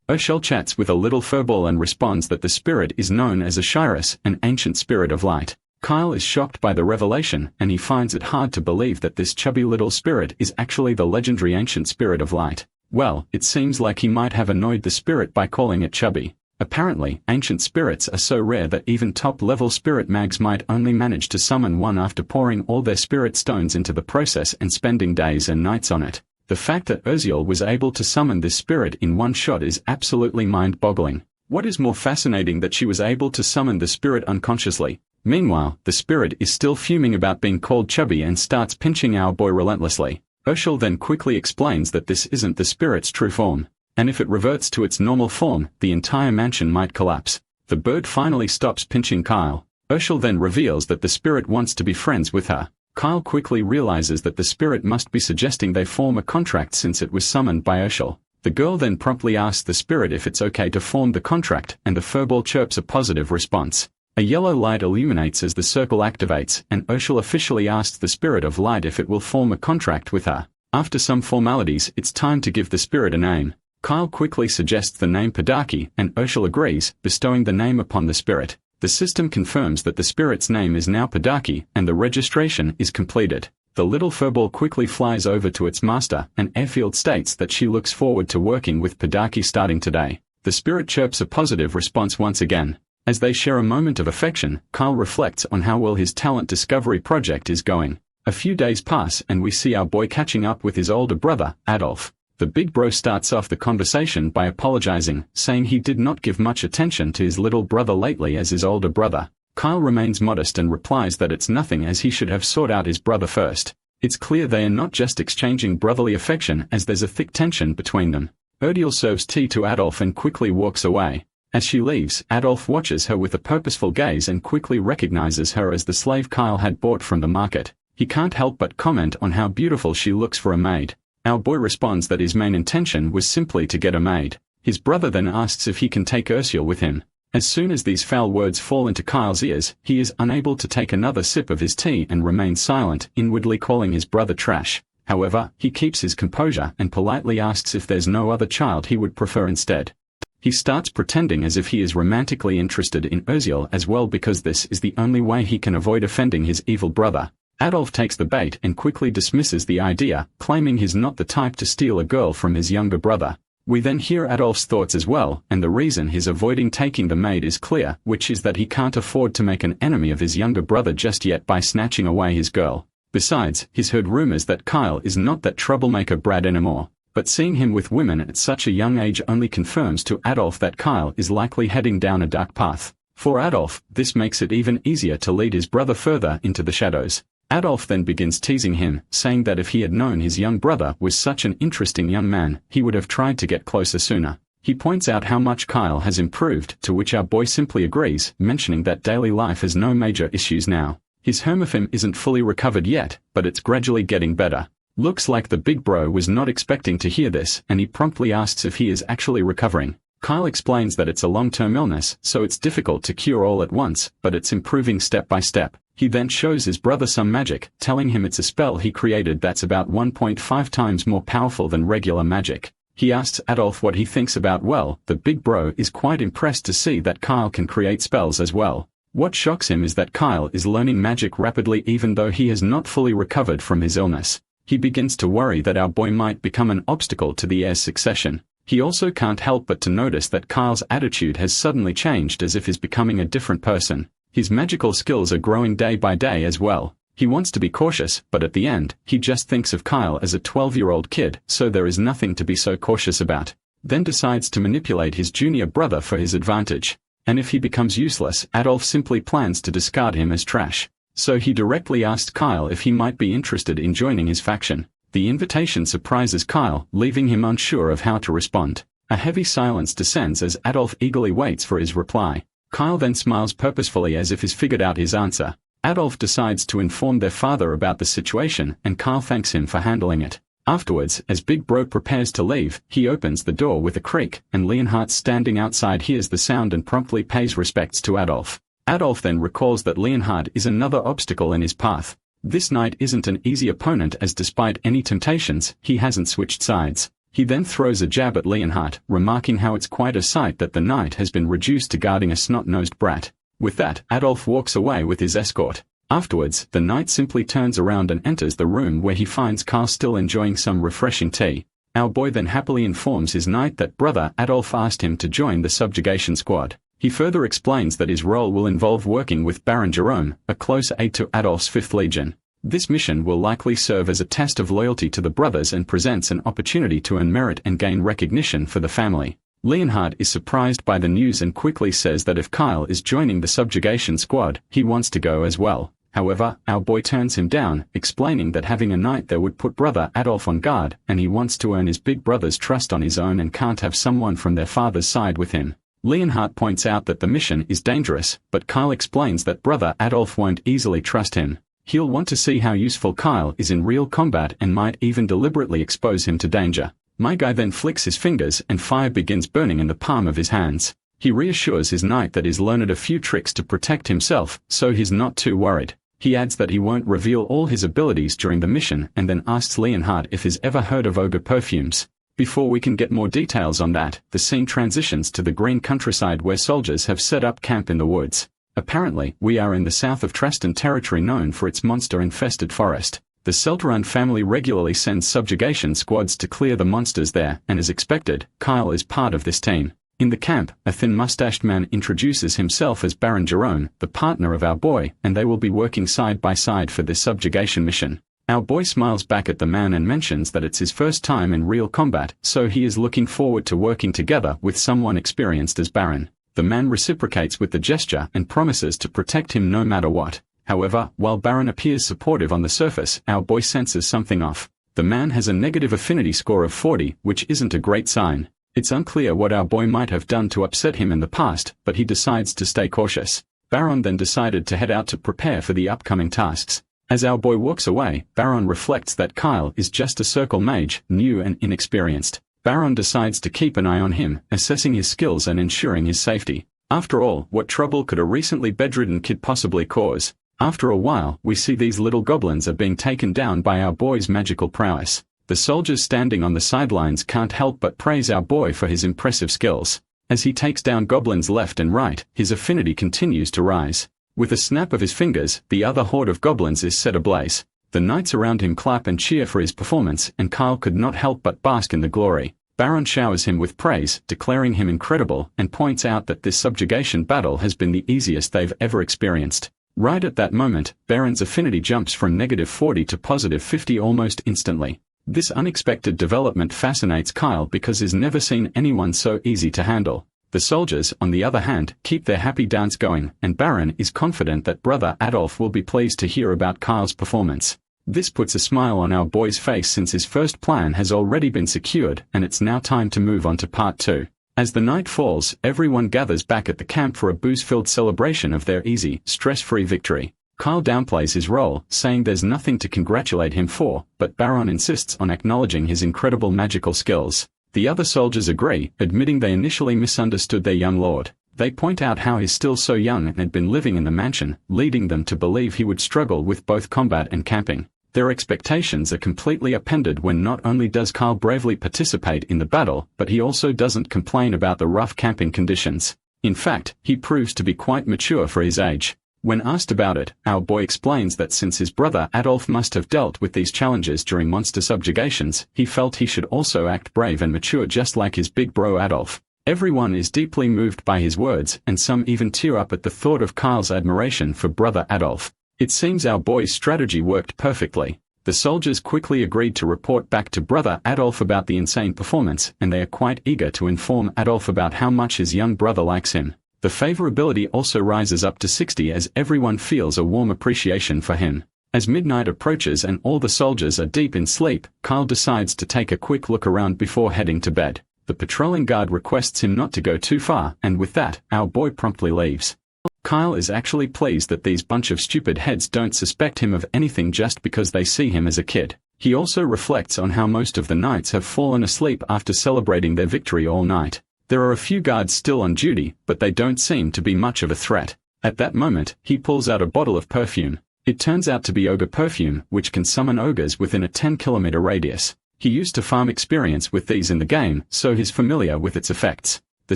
Urshel chats with a little furball and responds that the spirit is known as Osiris, an ancient spirit of light. Kyle is shocked by the revelation, and he finds it hard to believe that this chubby little spirit is actually the legendary ancient spirit of light. Well, it seems like he might have annoyed the spirit by calling it chubby. Apparently, ancient spirits are so rare that even top-level spirit mags might only manage to summon one after pouring all their spirit stones into the process and spending days and nights on it. The fact that Urziel was able to summon this spirit in one shot is absolutely mind-boggling. What is more fascinating that she was able to summon the spirit unconsciously. Meanwhile, the spirit is still fuming about being called chubby and starts pinching our boy relentlessly. Urziel then quickly explains that this isn't the spirit's true form, and if it reverts to its normal form, the entire mansion might collapse. The bird finally stops pinching Kyle. Urziel then reveals that the spirit wants to be friends with her. Kyle quickly realizes that the spirit must be suggesting they form a contract since it was summoned by Urziel. The girl then promptly asks the spirit if it's okay to form the contract, and the furball chirps a positive response. A yellow light illuminates as the circle activates, and Urziel officially asks the spirit of light if it will form a contract with her. After some formalities, it's time to give the spirit a name. Kyle quickly suggests the name Padaki, and Urziel agrees, bestowing the name upon the spirit. The system confirms that the spirit's name is now Padaki, and the registration is completed. The little furball quickly flies over to its master, and Airfield states that she looks forward to working with Padaki starting today. The spirit chirps a positive response once again. As they share a moment of affection, Kyle reflects on how well his talent discovery project is going. A few days pass and we see our boy catching up with his older brother, Adolf. The big bro starts off the conversation by apologizing, saying he did not give much attention to his little brother lately as his older brother. Kyle remains modest and replies that it's nothing as he should have sought out his brother first. It's clear they are not just exchanging brotherly affection as there's a thick tension between them. Urziel serves tea to Adolf and quickly walks away. As she leaves, Adolf watches her with a purposeful gaze and quickly recognizes her as the slave Kyle had bought from the market. He can't help but comment on how beautiful she looks for a maid. Our boy responds that his main intention was simply to get a maid. His brother then asks if he can take Urziel with him. As soon as these foul words fall into Kyle's ears, he is unable to take another sip of his tea and remains silent, inwardly calling his brother trash. However, he keeps his composure and politely asks if there's no other child he would prefer instead. He starts pretending as if he is romantically interested in Urziel as well because this is the only way he can avoid offending his evil brother. Adolf takes the bait and quickly dismisses the idea, claiming he's not the type to steal a girl from his younger brother. We then hear Adolf's thoughts as well, and the reason he's avoiding taking the maid is clear, which is that he can't afford to make an enemy of his younger brother just yet by snatching away his girl. Besides, he's heard rumors that Kyle is not that troublemaker brat anymore. But seeing him with women at such a young age only confirms to Adolf that Kyle is likely heading down a dark path. For Adolf, this makes it even easier to lead his brother further into the shadows. Adolf then begins teasing him, saying that if he had known his young brother was such an interesting young man, he would have tried to get closer sooner. He points out how much Kyle has improved, to which our boy simply agrees, mentioning that daily life has no major issues now. His hermaphroditism isn't fully recovered yet, but it's gradually getting better. Looks like the big bro was not expecting to hear this, and he promptly asks if he is actually recovering. Kyle explains that it's a long-term illness, so it's difficult to cure all at once, but it's improving step by step. He then shows his brother some magic, telling him it's a spell he created that's about 1.5 times more powerful than regular magic. He asks Adolf what he thinks about the big bro is quite impressed to see that Kyle can create spells as well. What shocks him is that Kyle is learning magic rapidly even though he has not fully recovered from his illness. He begins to worry that our boy might become an obstacle to the heir's succession. He also can't help but to notice that Kyle's attitude has suddenly changed as if he's becoming a different person. His magical skills are growing day by day as well. He wants to be cautious, but at the end, he just thinks of Kyle as a 12-year-old kid, so there is nothing to be so cautious about. Then decides to manipulate his junior brother for his advantage. And if he becomes useless, Adolf simply plans to discard him as trash. So he directly asked Kyle if he might be interested in joining his faction. The invitation surprises Kyle, leaving him unsure of how to respond. A heavy silence descends as Adolf eagerly waits for his reply. Kyle then smiles purposefully as if he's figured out his answer. Adolf decides to inform their father about the situation, and Kyle thanks him for handling it. Afterwards, as Big Bro prepares to leave, he opens the door with a creak, and Leonhardt standing outside hears the sound and promptly pays respects to Adolf. Adolf then recalls that Leonhardt is another obstacle in his path. This knight isn't an easy opponent as despite any temptations, he hasn't switched sides. He then throws a jab at Leonhardt, remarking how it's quite a sight that the knight has been reduced to guarding a snot-nosed brat. With that, Adolf walks away with his escort. Afterwards, the knight simply turns around and enters the room where he finds Carl still enjoying some refreshing tea. Our boy then happily informs his knight that brother Adolf asked him to join the subjugation squad. He further explains that his role will involve working with Baron Jerome, a close aide to Adolf's 5th Legion. This mission will likely serve as a test of loyalty to the brothers and presents an opportunity to earn merit and gain recognition for the family. Leonhard is surprised by the news and quickly says that if Kyle is joining the subjugation squad, he wants to go as well. However, our boy turns him down, explaining that having a knight there would put brother Adolf on guard, and he wants to earn his big brother's trust on his own and can't have someone from their father's side with him. Leonhard points out that the mission is dangerous, but Kyle explains that brother Adolf won't easily trust him. He'll want to see how useful Kyle is in real combat and might even deliberately expose him to danger. My guy then flicks his fingers and fire begins burning in the palm of his hands. He reassures his knight that he's learned a few tricks to protect himself, so he's not too worried. He adds that he won't reveal all his abilities during the mission and then asks Leonhard if he's ever heard of ogre perfumes. Before we can get more details on that, the scene transitions to the green countryside where soldiers have set up camp in the woods. Apparently, we are in the south of Treston territory known for its monster-infested forest. The Selteran family regularly sends subjugation squads to clear the monsters there, and as expected, Kyle is part of this team. In the camp, a thin-mustached man introduces himself as Baron Jerome, the partner of our boy, and they will be working side by side for this subjugation mission. Our boy smiles back at the man and mentions that it's his first time in real combat, so he is looking forward to working together with someone experienced as Baron. The man reciprocates with the gesture and promises to protect him no matter what. However, while Baron appears supportive on the surface, our boy senses something off. The man has a negative affinity score of 40, which isn't a great sign. It's unclear what our boy might have done to upset him in the past, but he decides to stay cautious. Baron then decided to head out to prepare for the upcoming tasks. As our boy walks away, Baron reflects that Kyle is just a circle mage, new and inexperienced. Baron decides to keep an eye on him, assessing his skills and ensuring his safety. After all, what trouble could a recently bedridden kid possibly cause? After a while, we see these little goblins are being taken down by our boy's magical prowess. The soldiers standing on the sidelines can't help but praise our boy for his impressive skills. As he takes down goblins left and right, his affinity continues to rise. With a snap of his fingers, the other horde of goblins is set ablaze. The knights around him clap and cheer for his performance, and Kyle could not help but bask in the glory. Baron showers him with praise, declaring him incredible, and points out that this subjugation battle has been the easiest they've ever experienced. Right at that moment, Baron's affinity jumps from -40 to +50 almost instantly. This unexpected development fascinates Kyle because he's never seen anyone so easy to handle. The soldiers, on the other hand, keep their happy dance going, and Baron is confident that brother Adolf will be pleased to hear about Kyle's performance. This puts a smile on our boy's face since his first plan has already been secured, and it's now time to move on to part 2. As the night falls, everyone gathers back at the camp for a booze-filled celebration of their easy, stress-free victory. Kyle downplays his role, saying there's nothing to congratulate him for, but Baron insists on acknowledging his incredible magical skills. The other soldiers agree, admitting they initially misunderstood their young lord. They point out how he's still so young and had been living in the mansion, leading them to believe he would struggle with both combat and camping. Their expectations are completely upended when not only does Kyle bravely participate in the battle, but he also doesn't complain about the rough camping conditions. In fact, he proves to be quite mature for his age. When asked about it, our boy explains that since his brother Adolf must have dealt with these challenges during monster subjugations, he felt he should also act brave and mature just like his big bro Adolf. Everyone is deeply moved by his words, and some even tear up at the thought of Kyle's admiration for brother Adolf. It seems our boy's strategy worked perfectly. The soldiers quickly agreed to report back to brother Adolf about the insane performance, and they are quite eager to inform Adolf about how much his young brother likes him. The favorability also rises up to 60 as everyone feels a warm appreciation for him. As midnight approaches and all the soldiers are deep in sleep, Kyle decides to take a quick look around before heading to bed. The patrolling guard requests him not to go too far, and with that, our boy promptly leaves. Kyle is actually pleased that these bunch of stupid heads don't suspect him of anything just because they see him as a kid. He also reflects on how most of the knights have fallen asleep after celebrating their victory all night. There are a few guards still on duty, but they don't seem to be much of a threat. At that moment, he pulls out a bottle of perfume. It turns out to be ogre perfume, which can summon ogres within a 10-kilometer radius. He used to farm experience with these in the game, so he's familiar with its effects. The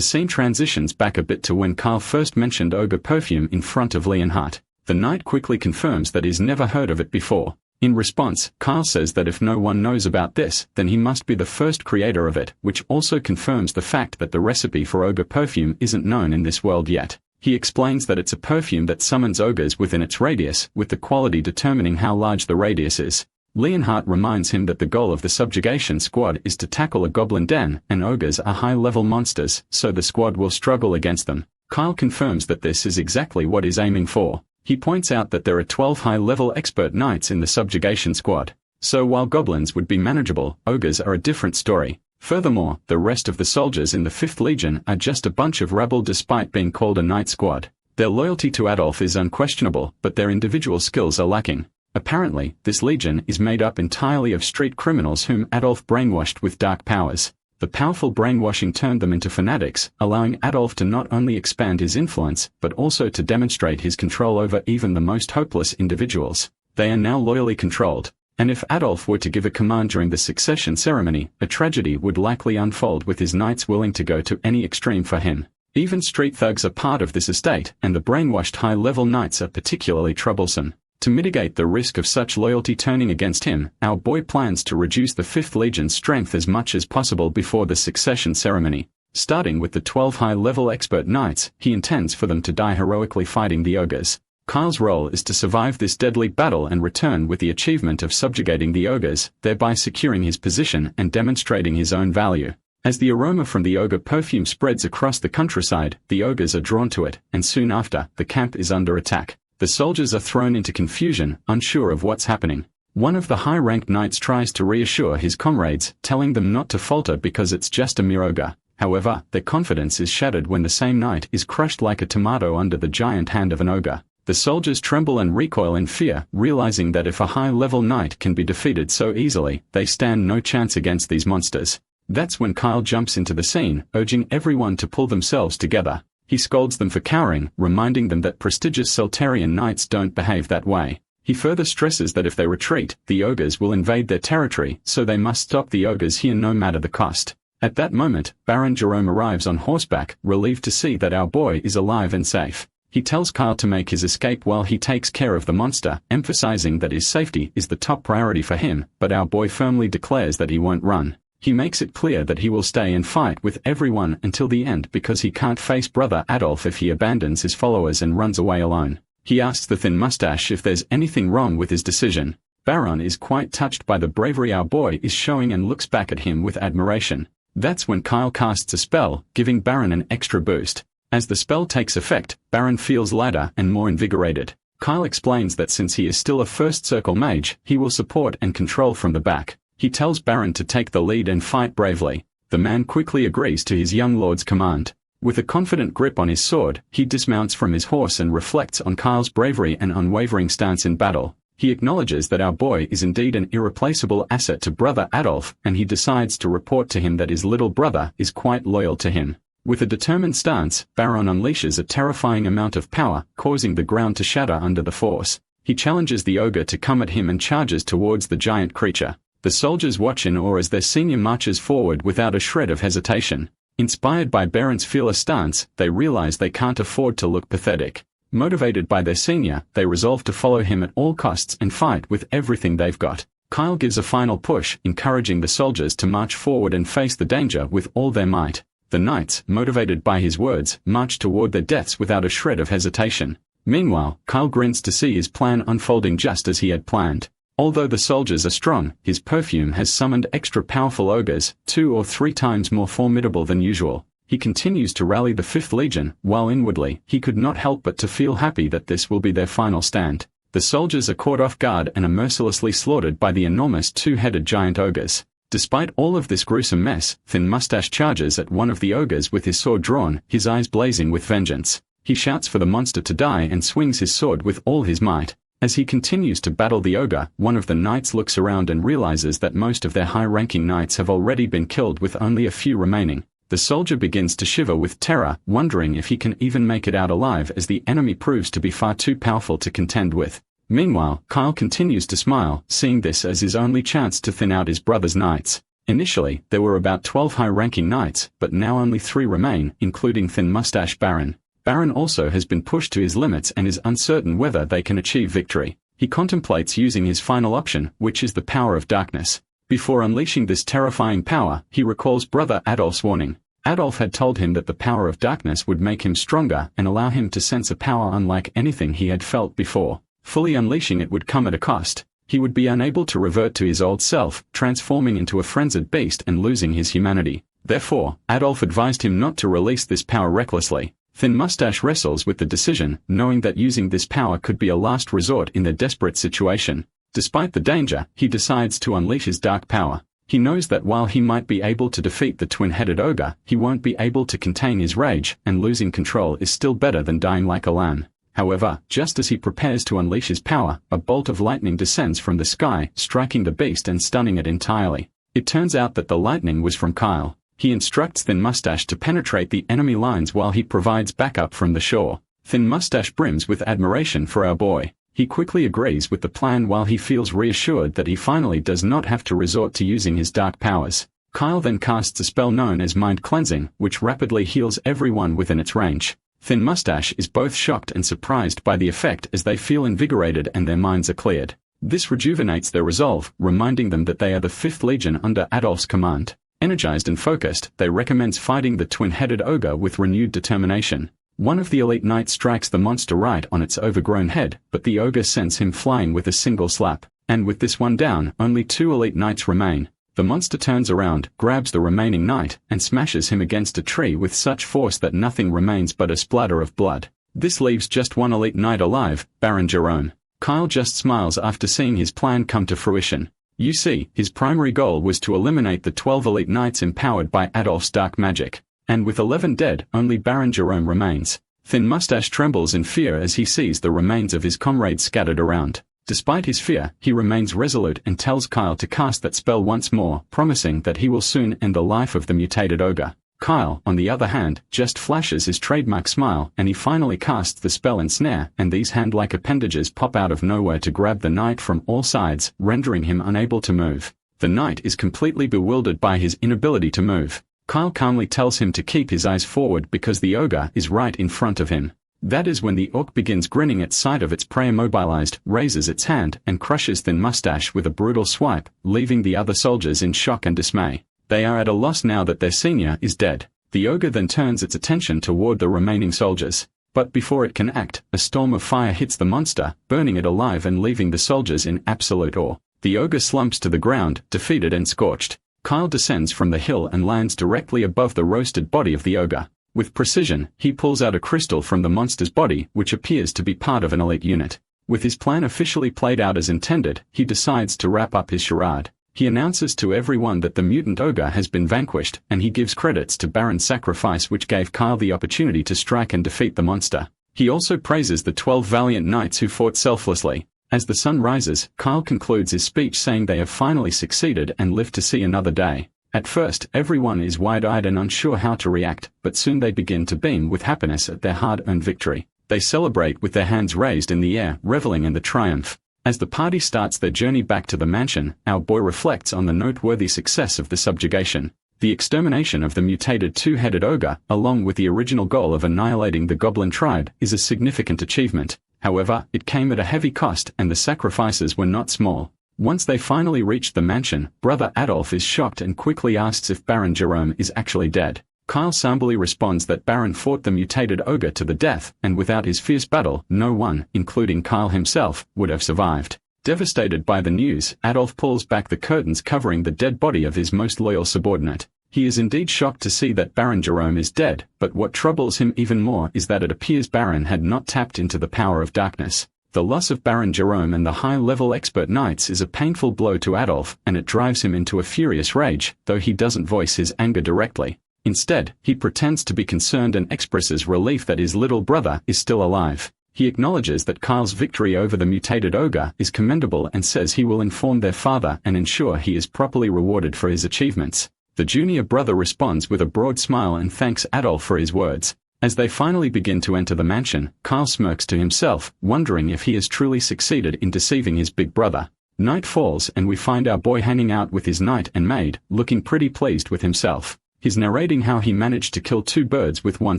scene transitions back a bit to when Kyle first mentioned ogre perfume in front of Leonhardt. The knight quickly confirms that he's never heard of it before. In response, Kyle says that if no one knows about this, then he must be the first creator of it, which also confirms the fact that the recipe for ogre perfume isn't known in this world yet. He explains that it's a perfume that summons ogres within its radius, with the quality determining how large the radius is. Leonhardt reminds him that the goal of the subjugation squad is to tackle a goblin den, and ogres are high-level monsters, so the squad will struggle against them. Kyle confirms that this is exactly what he's aiming for. He points out that there are 12 high-level expert knights in the subjugation squad. So while goblins would be manageable, ogres are a different story. Furthermore, the rest of the soldiers in the 5th Legion are just a bunch of rabble despite being called a knight squad. Their loyalty to Adolf is unquestionable, but their individual skills are lacking. Apparently, this legion is made up entirely of street criminals whom Adolf brainwashed with dark powers. The powerful brainwashing turned them into fanatics, allowing Adolf to not only expand his influence, but also to demonstrate his control over even the most hopeless individuals. They are now loyally controlled. And if Adolf were to give a command during the succession ceremony, a tragedy would likely unfold with his knights willing to go to any extreme for him. Even street thugs are part of this estate, and the brainwashed high-level knights are particularly troublesome. To mitigate the risk of such loyalty turning against him, our boy plans to reduce the 5th Legion's strength as much as possible before the succession ceremony. Starting with the 12 high-level expert knights, he intends for them to die heroically fighting the ogres. Kyle's role is to survive this deadly battle and return with the achievement of subjugating the ogres, thereby securing his position and demonstrating his own value. As the aroma from the ogre perfume spreads across the countryside, the ogres are drawn to it, and soon after, the camp is under attack. The soldiers are thrown into confusion, unsure of what's happening. One of the high-ranked knights tries to reassure his comrades, telling them not to falter because it's just a mere ogre. However, their confidence is shattered when the same knight is crushed like a tomato under the giant hand of an ogre. The soldiers tremble and recoil in fear, realizing that if a high-level knight can be defeated so easily, they stand no chance against these monsters. That's when Kyle jumps into the scene, urging everyone to pull themselves together. He scolds them for cowering, reminding them that prestigious Soltarian knights don't behave that way. He further stresses that if they retreat, the ogres will invade their territory, so they must stop the ogres here no matter the cost. At that moment, Baron Jerome arrives on horseback, relieved to see that our boy is alive and safe. He tells Kyle to make his escape while he takes care of the monster, emphasizing that his safety is the top priority for him, but our boy firmly declares that he won't run. He makes it clear that he will stay and fight with everyone until the end because he can't face brother Adolf if he abandons his followers and runs away alone. He asks the thin mustache if there's anything wrong with his decision. Baron is quite touched by the bravery our boy is showing and looks back at him with admiration. That's when Kyle casts a spell, giving Baron an extra boost. As the spell takes effect, Baron feels lighter and more invigorated. Kyle explains that since he is still a first circle mage, he will support and control from the back. He tells Baron to take the lead and fight bravely. The man quickly agrees to his young lord's command. With a confident grip on his sword, he dismounts from his horse and reflects on Kyle's bravery and unwavering stance in battle. He acknowledges that our boy is indeed an irreplaceable asset to brother Adolf, and he decides to report to him that his little brother is quite loyal to him. With a determined stance, Baron unleashes a terrifying amount of power, causing the ground to shatter under the force. He challenges the ogre to come at him and charges towards the giant creature. The soldiers watch in awe as their senior marches forward without a shred of hesitation. Inspired by Baron's fearless stance, they realize they can't afford to look pathetic. Motivated by their senior, they resolve to follow him at all costs and fight with everything they've got. Kyle gives a final push, encouraging the soldiers to march forward and face the danger with all their might. The knights, motivated by his words, march toward their deaths without a shred of hesitation. Meanwhile, Kyle grins to see his plan unfolding just as he had planned. Although the soldiers are strong, his perfume has summoned extra powerful ogres, 2 or 3 times more formidable than usual. He continues to rally the 5th Legion, while inwardly, he could not help but to feel happy that this will be their final stand. The soldiers are caught off guard and are mercilessly slaughtered by the enormous 2-headed giant ogres. Despite all of this gruesome mess, Thin Mustache charges at one of the ogres with his sword drawn, his eyes blazing with vengeance. He shouts for the monster to die and swings his sword with all his might. As he continues to battle the ogre, one of the knights looks around and realizes that most of their high-ranking knights have already been killed with only a few remaining. The soldier begins to shiver with terror, wondering if he can even make it out alive as the enemy proves to be far too powerful to contend with. Meanwhile, Kyle continues to smile, seeing this as his only chance to thin out his brother's knights. Initially, there were about 12 high-ranking knights, but now only 3 remain, including Thin Mustache Baron. Baron also has been pushed to his limits and is uncertain whether they can achieve victory. He contemplates using his final option, which is the power of darkness. Before unleashing this terrifying power, he recalls brother Adolf's warning. Adolf had told him that the power of darkness would make him stronger and allow him to sense a power unlike anything he had felt before. Fully unleashing it would come at a cost. He would be unable to revert to his old self, transforming into a frenzied beast and losing his humanity. Therefore, Adolf advised him not to release this power recklessly. Thin Mustache wrestles with the decision, knowing that using this power could be a last resort in their desperate situation. Despite the danger, he decides to unleash his dark power. He knows that while he might be able to defeat the twin-headed ogre, he won't be able to contain his rage, and losing control is still better than dying like a lamb. However, just as he prepares to unleash his power, a bolt of lightning descends from the sky, striking the beast and stunning it entirely. It turns out that the lightning was from Kyle. He instructs Thin Mustache to penetrate the enemy lines while he provides backup from the shore. Thin Mustache brims with admiration for our boy. He quickly agrees with the plan while he feels reassured that he finally does not have to resort to using his dark powers. Kyle then casts a spell known as Mind Cleansing, which rapidly heals everyone within its range. Thin Mustache is both shocked and surprised by the effect as they feel invigorated and their minds are cleared. This rejuvenates their resolve, reminding them that they are the 5th Legion under Adolf's command. Energized and focused, they recommence fighting the twin-headed ogre with renewed determination. One of the elite knights strikes the monster right on its overgrown head, but the ogre sends him flying with a single slap. And with this one down, only 2 elite knights remain. The monster turns around, grabs the remaining knight, and smashes him against a tree with such force that nothing remains but a splatter of blood. This leaves just 1 elite knight alive, Baron Jerome. Kyle just smiles after seeing his plan come to fruition. You see, his primary goal was to eliminate the 12 elite knights empowered by Adolf's dark magic. And with 11 dead, only Baron Jerome remains. Thin Mustache trembles in fear as he sees the remains of his comrades scattered around. Despite his fear, he remains resolute and tells Kyle to cast that spell once more, promising that he will soon end the life of the mutated ogre. Kyle, on the other hand, just flashes his trademark smile and he finally casts the spell ensnare, and these hand-like appendages pop out of nowhere to grab the knight from all sides, rendering him unable to move. The knight is completely bewildered by his inability to move. Kyle calmly tells him to keep his eyes forward because the ogre is right in front of him. That is when the orc begins grinning at sight of its prey immobilized, raises its hand, and crushes Thin Mustache with a brutal swipe, leaving the other soldiers in shock and dismay. They are at a loss now that their senior is dead. The ogre then turns its attention toward the remaining soldiers. But before it can act, a storm of fire hits the monster, burning it alive and leaving the soldiers in absolute awe. The ogre slumps to the ground, defeated and scorched. Kyle descends from the hill and lands directly above the roasted body of the ogre. With precision, he pulls out a crystal from the monster's body, which appears to be part of an elite unit. With his plan officially played out as intended, he decides to wrap up his charade. He announces to everyone that the mutant ogre has been vanquished, and he gives credits to Baron's sacrifice which gave Kyle the opportunity to strike and defeat the monster. He also praises the 12 valiant knights who fought selflessly. As the sun rises, Kyle concludes his speech saying they have finally succeeded and live to see another day. At first, everyone is wide-eyed and unsure how to react, but soon they begin to beam with happiness at their hard-earned victory. They celebrate with their hands raised in the air, reveling in the triumph. As the party starts their journey back to the mansion, our boy reflects on the noteworthy success of the subjugation. The extermination of the mutated 2-headed ogre, along with the original goal of annihilating the goblin tribe, is a significant achievement. However, it came at a heavy cost and the sacrifices were not small. Once they finally reach the mansion, Brother Adolf is shocked and quickly asks if Baron Jerome is actually dead. Kyle somberly responds that Baron fought the mutated ogre to the death, and without his fierce battle, no one, including Kyle himself, would have survived. Devastated by the news, Adolf pulls back the curtains covering the dead body of his most loyal subordinate. He is indeed shocked to see that Baron Jerome is dead, but what troubles him even more is that it appears Baron had not tapped into the power of darkness. The loss of Baron Jerome and the high-level expert knights is a painful blow to Adolf, and it drives him into a furious rage, though he doesn't voice his anger directly. Instead, he pretends to be concerned and expresses relief that his little brother is still alive. He acknowledges that Kyle's victory over the mutated ogre is commendable and says he will inform their father and ensure he is properly rewarded for his achievements. The junior brother responds with a broad smile and thanks Adolf for his words. As they finally begin to enter the mansion, Kyle smirks to himself, wondering if he has truly succeeded in deceiving his big brother. Night falls and we find our boy hanging out with his knight and maid, looking pretty pleased with himself. He's narrating how he managed to kill 2 birds with 1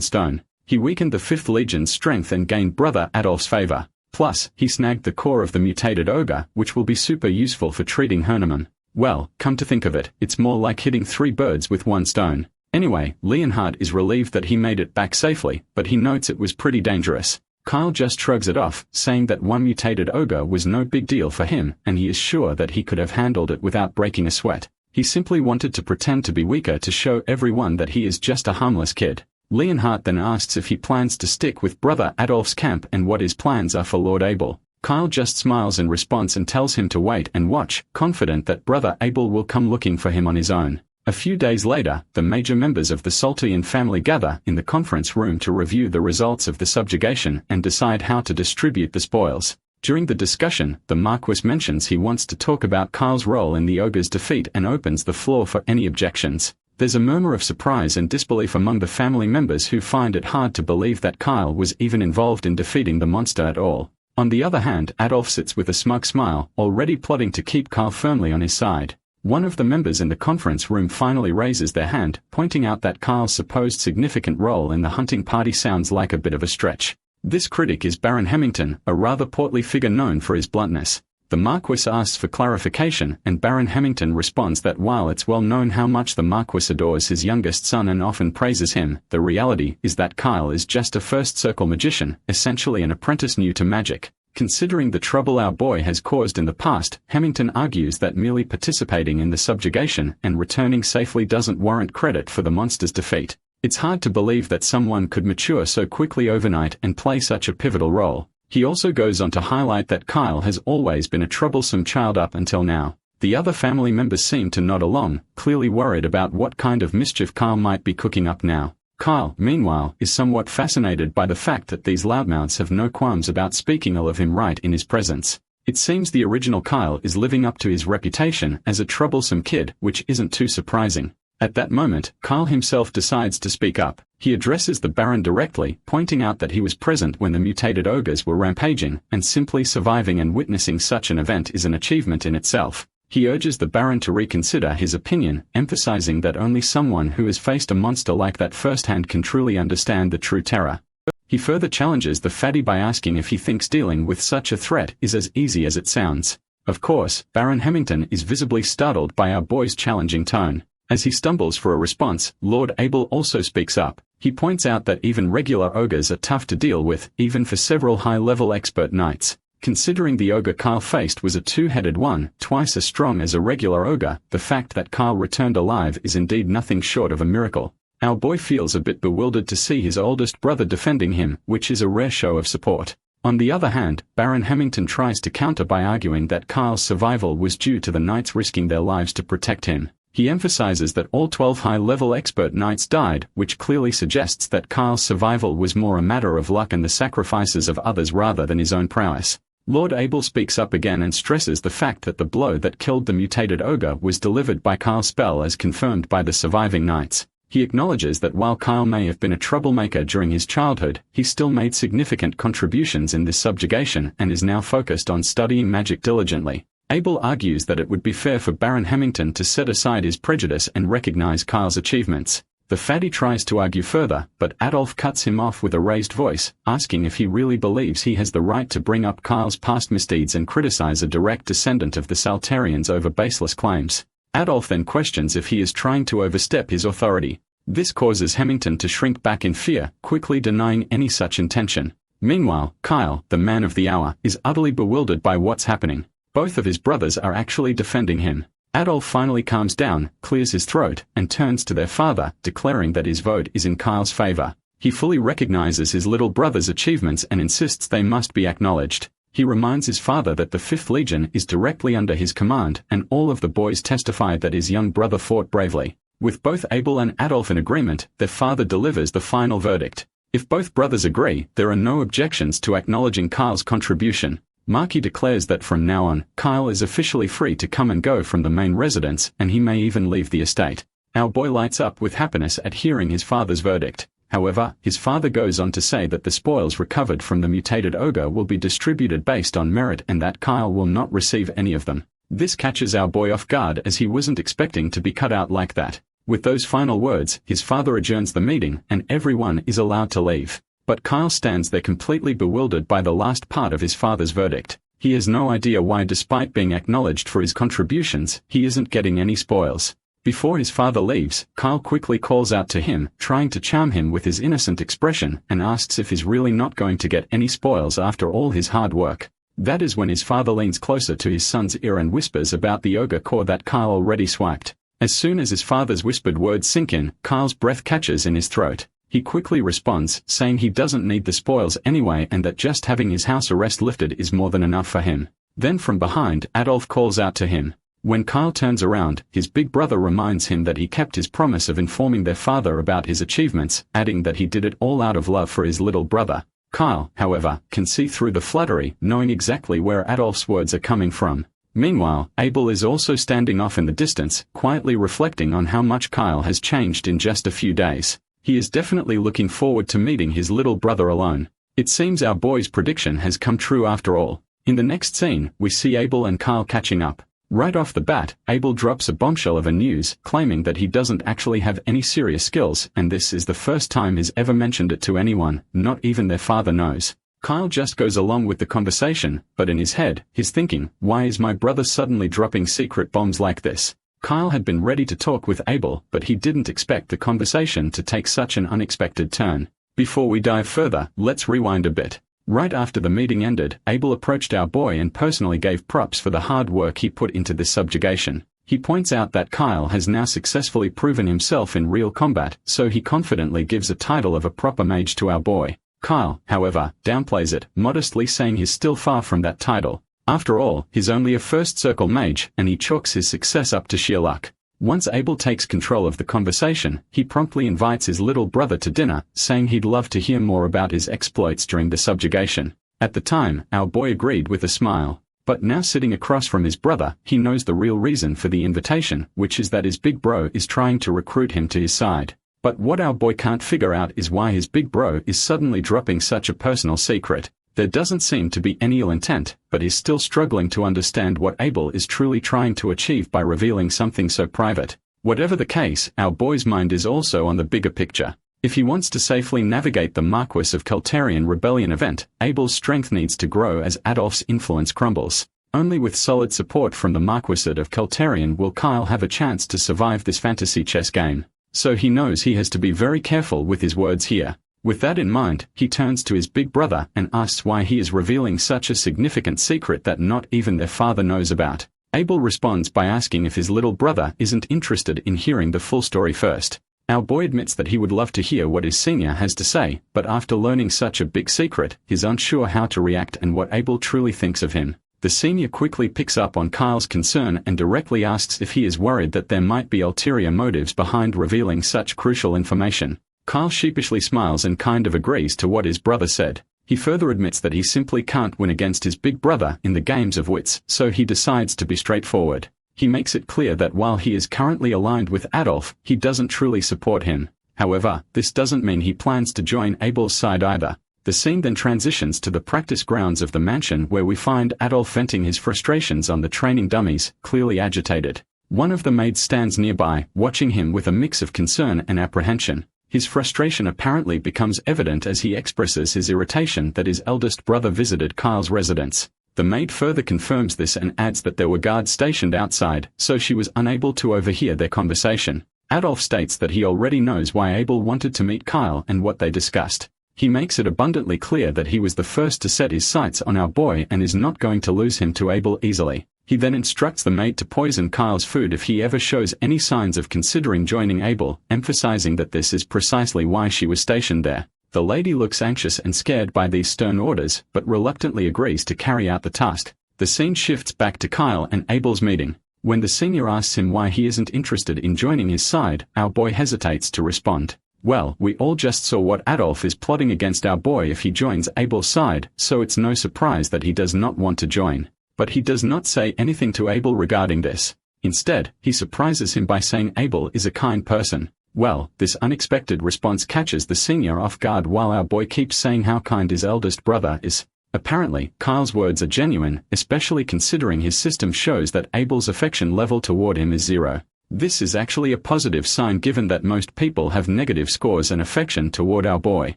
stone. He weakened the 5th Legion's strength and gained Brother Adolf's favor. Plus, he snagged the core of the mutated ogre, which will be super useful for treating Herneman. Well, come to think of it, it's more like hitting 3 birds with 1 stone. Anyway, Leonhard is relieved that he made it back safely, but he notes it was pretty dangerous. Kyle just shrugs it off, saying that 1 mutated ogre was no big deal for him, and he is sure that he could have handled it without breaking a sweat. He simply wanted to pretend to be weaker to show everyone that he is just a harmless kid. Leonhard then asks if he plans to stick with Brother Adolf's camp and what his plans are for Lord Abel. Kyle just smiles in response and tells him to wait and watch, confident that Brother Abel will come looking for him on his own. A few days later, the major members of the Saltian family gather in the conference room to review the results of the subjugation and decide how to distribute the spoils. During the discussion, the Marquis mentions he wants to talk about Kyle's role in the ogre's defeat and opens the floor for any objections. There's a murmur of surprise and disbelief among the family members who find it hard to believe that Kyle was even involved in defeating the monster at all. On the other hand, Adolf sits with a smug smile, already plotting to keep Kyle firmly on his side. One of the members in the conference room finally raises their hand, pointing out that Kyle's supposed significant role in the hunting party sounds like a bit of a stretch. This critic is Baron Hemmington, a rather portly figure known for his bluntness. The Marquis asks for clarification, and Baron Hemmington responds that while it's well known how much the Marquis adores his youngest son and often praises him, the reality is that Kyle is just a first-circle magician, essentially an apprentice new to magic. Considering the trouble our boy has caused in the past, Hemmington argues that merely participating in the subjugation and returning safely doesn't warrant credit for the monster's defeat. It's hard to believe that someone could mature so quickly overnight and play such a pivotal role. He also goes on to highlight that Kyle has always been a troublesome child up until now. The other family members seem to nod along, clearly worried about what kind of mischief Kyle might be cooking up now. Kyle, meanwhile, is somewhat fascinated by the fact that these loudmouths have no qualms about speaking ill of him right in his presence. It seems the original Kyle is living up to his reputation as a troublesome kid, which isn't too surprising. At that moment, Kyle himself decides to speak up. He addresses the Baron directly, pointing out that he was present when the mutated ogres were rampaging, and simply surviving and witnessing such an event is an achievement in itself. He urges the Baron to reconsider his opinion, emphasizing that only someone who has faced a monster like that firsthand can truly understand the true terror. He further challenges the fatty by asking if he thinks dealing with such a threat is as easy as it sounds. Of course, Baron Hemmington is visibly startled by our boy's challenging tone. As he stumbles for a response, Lord Abel also speaks up. He points out that even regular ogres are tough to deal with, even for several high-level expert knights. Considering the ogre Kyle faced was a 2-headed one, twice as strong as a regular ogre, the fact that Kyle returned alive is indeed nothing short of a miracle. Our boy feels a bit bewildered to see his oldest brother defending him, which is a rare show of support. On the other hand, Baron Hemmington tries to counter by arguing that Kyle's survival was due to the knights risking their lives to protect him. He emphasizes that all 12 high-level expert knights died, which clearly suggests that Kyle's survival was more a matter of luck and the sacrifices of others rather than his own prowess. Lord Abel speaks up again and stresses the fact that the blow that killed the mutated ogre was delivered by Kyle's spell as confirmed by the surviving knights. He acknowledges that while Kyle may have been a troublemaker during his childhood, he still made significant contributions in this subjugation and is now focused on studying magic diligently. Abel argues that it would be fair for Baron Hemmington to set aside his prejudice and recognize Kyle's achievements. The fatty tries to argue further, but Adolf cuts him off with a raised voice, asking if he really believes he has the right to bring up Kyle's past misdeeds and criticize a direct descendant of the Saltarians over baseless claims. Adolf then questions if he is trying to overstep his authority. This causes Hemmington to shrink back in fear, quickly denying any such intention. Meanwhile, Kyle, the man of the hour, is utterly bewildered by what's happening. Both of his brothers are actually defending him. Adolf finally calms down, clears his throat, and turns to their father, declaring that his vote is in Kyle's favor. He fully recognizes his little brother's achievements and insists they must be acknowledged. He reminds his father that the 5th Legion is directly under his command, and all of the boys testify that his young brother fought bravely. With both Abel and Adolf in agreement, their father delivers the final verdict. If both brothers agree, there are no objections to acknowledging Kyle's contribution. Marky declares that from now on, Kyle is officially free to come and go from the main residence, and he may even leave the estate. Our boy lights up with happiness at hearing his father's verdict. However, his father goes on to say that the spoils recovered from the mutated ogre will be distributed based on merit and that Kyle will not receive any of them. This catches our boy off guard as he wasn't expecting to be cut out like that. With those final words, his father adjourns the meeting and everyone is allowed to leave. But Kyle stands there completely bewildered by the last part of his father's verdict. He has no idea why, despite being acknowledged for his contributions, he isn't getting any spoils. Before his father leaves, Kyle quickly calls out to him, trying to charm him with his innocent expression, and asks if he's really not going to get any spoils after all his hard work. That is when his father leans closer to his son's ear and whispers about the ogre core that Kyle already swiped. As soon as his father's whispered words sink in, Kyle's breath catches in his throat. He quickly responds, saying he doesn't need the spoils anyway and that just having his house arrest lifted is more than enough for him. Then from behind, Adolf calls out to him. When Kyle turns around, his big brother reminds him that he kept his promise of informing their father about his achievements, adding that he did it all out of love for his little brother. Kyle, however, can see through the flattery, knowing exactly where Adolf's words are coming from. Meanwhile, Abel is also standing off in the distance, quietly reflecting on how much Kyle has changed in just a few days. He is definitely looking forward to meeting his little brother alone. It seems our boy's prediction has come true after all. In the next scene, we see Abel and Kyle catching up. Right off the bat, Abel drops a bombshell of a news, claiming that he doesn't actually have any serious skills, and this is the first time he's ever mentioned it to anyone, not even their father knows. Kyle just goes along with the conversation, but in his head, he's thinking, why is my brother suddenly dropping secret bombs like this? Kyle had been ready to talk with Abel, but he didn't expect the conversation to take such an unexpected turn. Before we dive further, let's rewind a bit. Right after the meeting ended, Abel approached our boy and personally gave props for the hard work he put into this subjugation. He points out that Kyle has now successfully proven himself in real combat, so he confidently gives a title of a proper mage to our boy. Kyle, however, downplays it, modestly saying he's still far from that title. After all, he's only a first circle mage, and he chalks his success up to sheer luck. Once Abel takes control of the conversation, he promptly invites his little brother to dinner, saying he'd love to hear more about his exploits during the subjugation. At the time, our boy agreed with a smile. But now sitting across from his brother, he knows the real reason for the invitation, which is that his big bro is trying to recruit him to his side. But what our boy can't figure out is why his big bro is suddenly dropping such a personal secret. There doesn't seem to be any ill intent, but he's still struggling to understand what Abel is truly trying to achieve by revealing something so private. Whatever the case, our boy's mind is also on the bigger picture. If he wants to safely navigate the Marquis of Keltarian rebellion event, Abel's strength needs to grow as Adolf's influence crumbles. Only with solid support from the Marquisate of Keltarian will Kyle have a chance to survive this fantasy chess game. So he knows he has to be very careful with his words here. With that in mind, he turns to his big brother and asks why he is revealing such a significant secret that not even their father knows about. Abel responds by asking if his little brother isn't interested in hearing the full story first. Our boy admits that he would love to hear what his senior has to say, but after learning such a big secret, he's unsure how to react and what Abel truly thinks of him. The senior quickly picks up on Kyle's concern and directly asks if he is worried that there might be ulterior motives behind revealing such crucial information. Kyle sheepishly smiles and kind of agrees to what his brother said. He further admits that he simply can't win against his big brother in the games of wits, so he decides to be straightforward. He makes it clear that while he is currently aligned with Adolf, he doesn't truly support him. However, this doesn't mean he plans to join Abel's side either. The scene then transitions to the practice grounds of the mansion where we find Adolf venting his frustrations on the training dummies, clearly agitated. One of the maids stands nearby, watching him with a mix of concern and apprehension. His frustration apparently becomes evident as he expresses his irritation that his eldest brother visited Kyle's residence. The maid further confirms this and adds that there were guards stationed outside, so she was unable to overhear their conversation. Adolf states that he already knows why Abel wanted to meet Kyle and what they discussed. He makes it abundantly clear that he was the first to set his sights on our boy and is not going to lose him to Abel easily. He then instructs the maid to poison Kyle's food if he ever shows any signs of considering joining Abel, emphasizing that this is precisely why she was stationed there. The lady looks anxious and scared by these stern orders, but reluctantly agrees to carry out the task. The scene shifts back to Kyle and Abel's meeting. When the senior asks him why he isn't interested in joining his side, our boy hesitates to respond. Well, we all just saw what Adolf is plotting against our boy if he joins Abel's side, so it's no surprise that he does not want to join. But he does not say anything to Abel regarding this. Instead, he surprises him by saying Abel is a kind person. Well, this unexpected response catches the senior off guard while our boy keeps saying how kind his eldest brother is. Apparently, Kyle's words are genuine, especially considering his system shows that Abel's affection level toward him is 0. This is actually a positive sign given that most people have negative scores and affection toward our boy.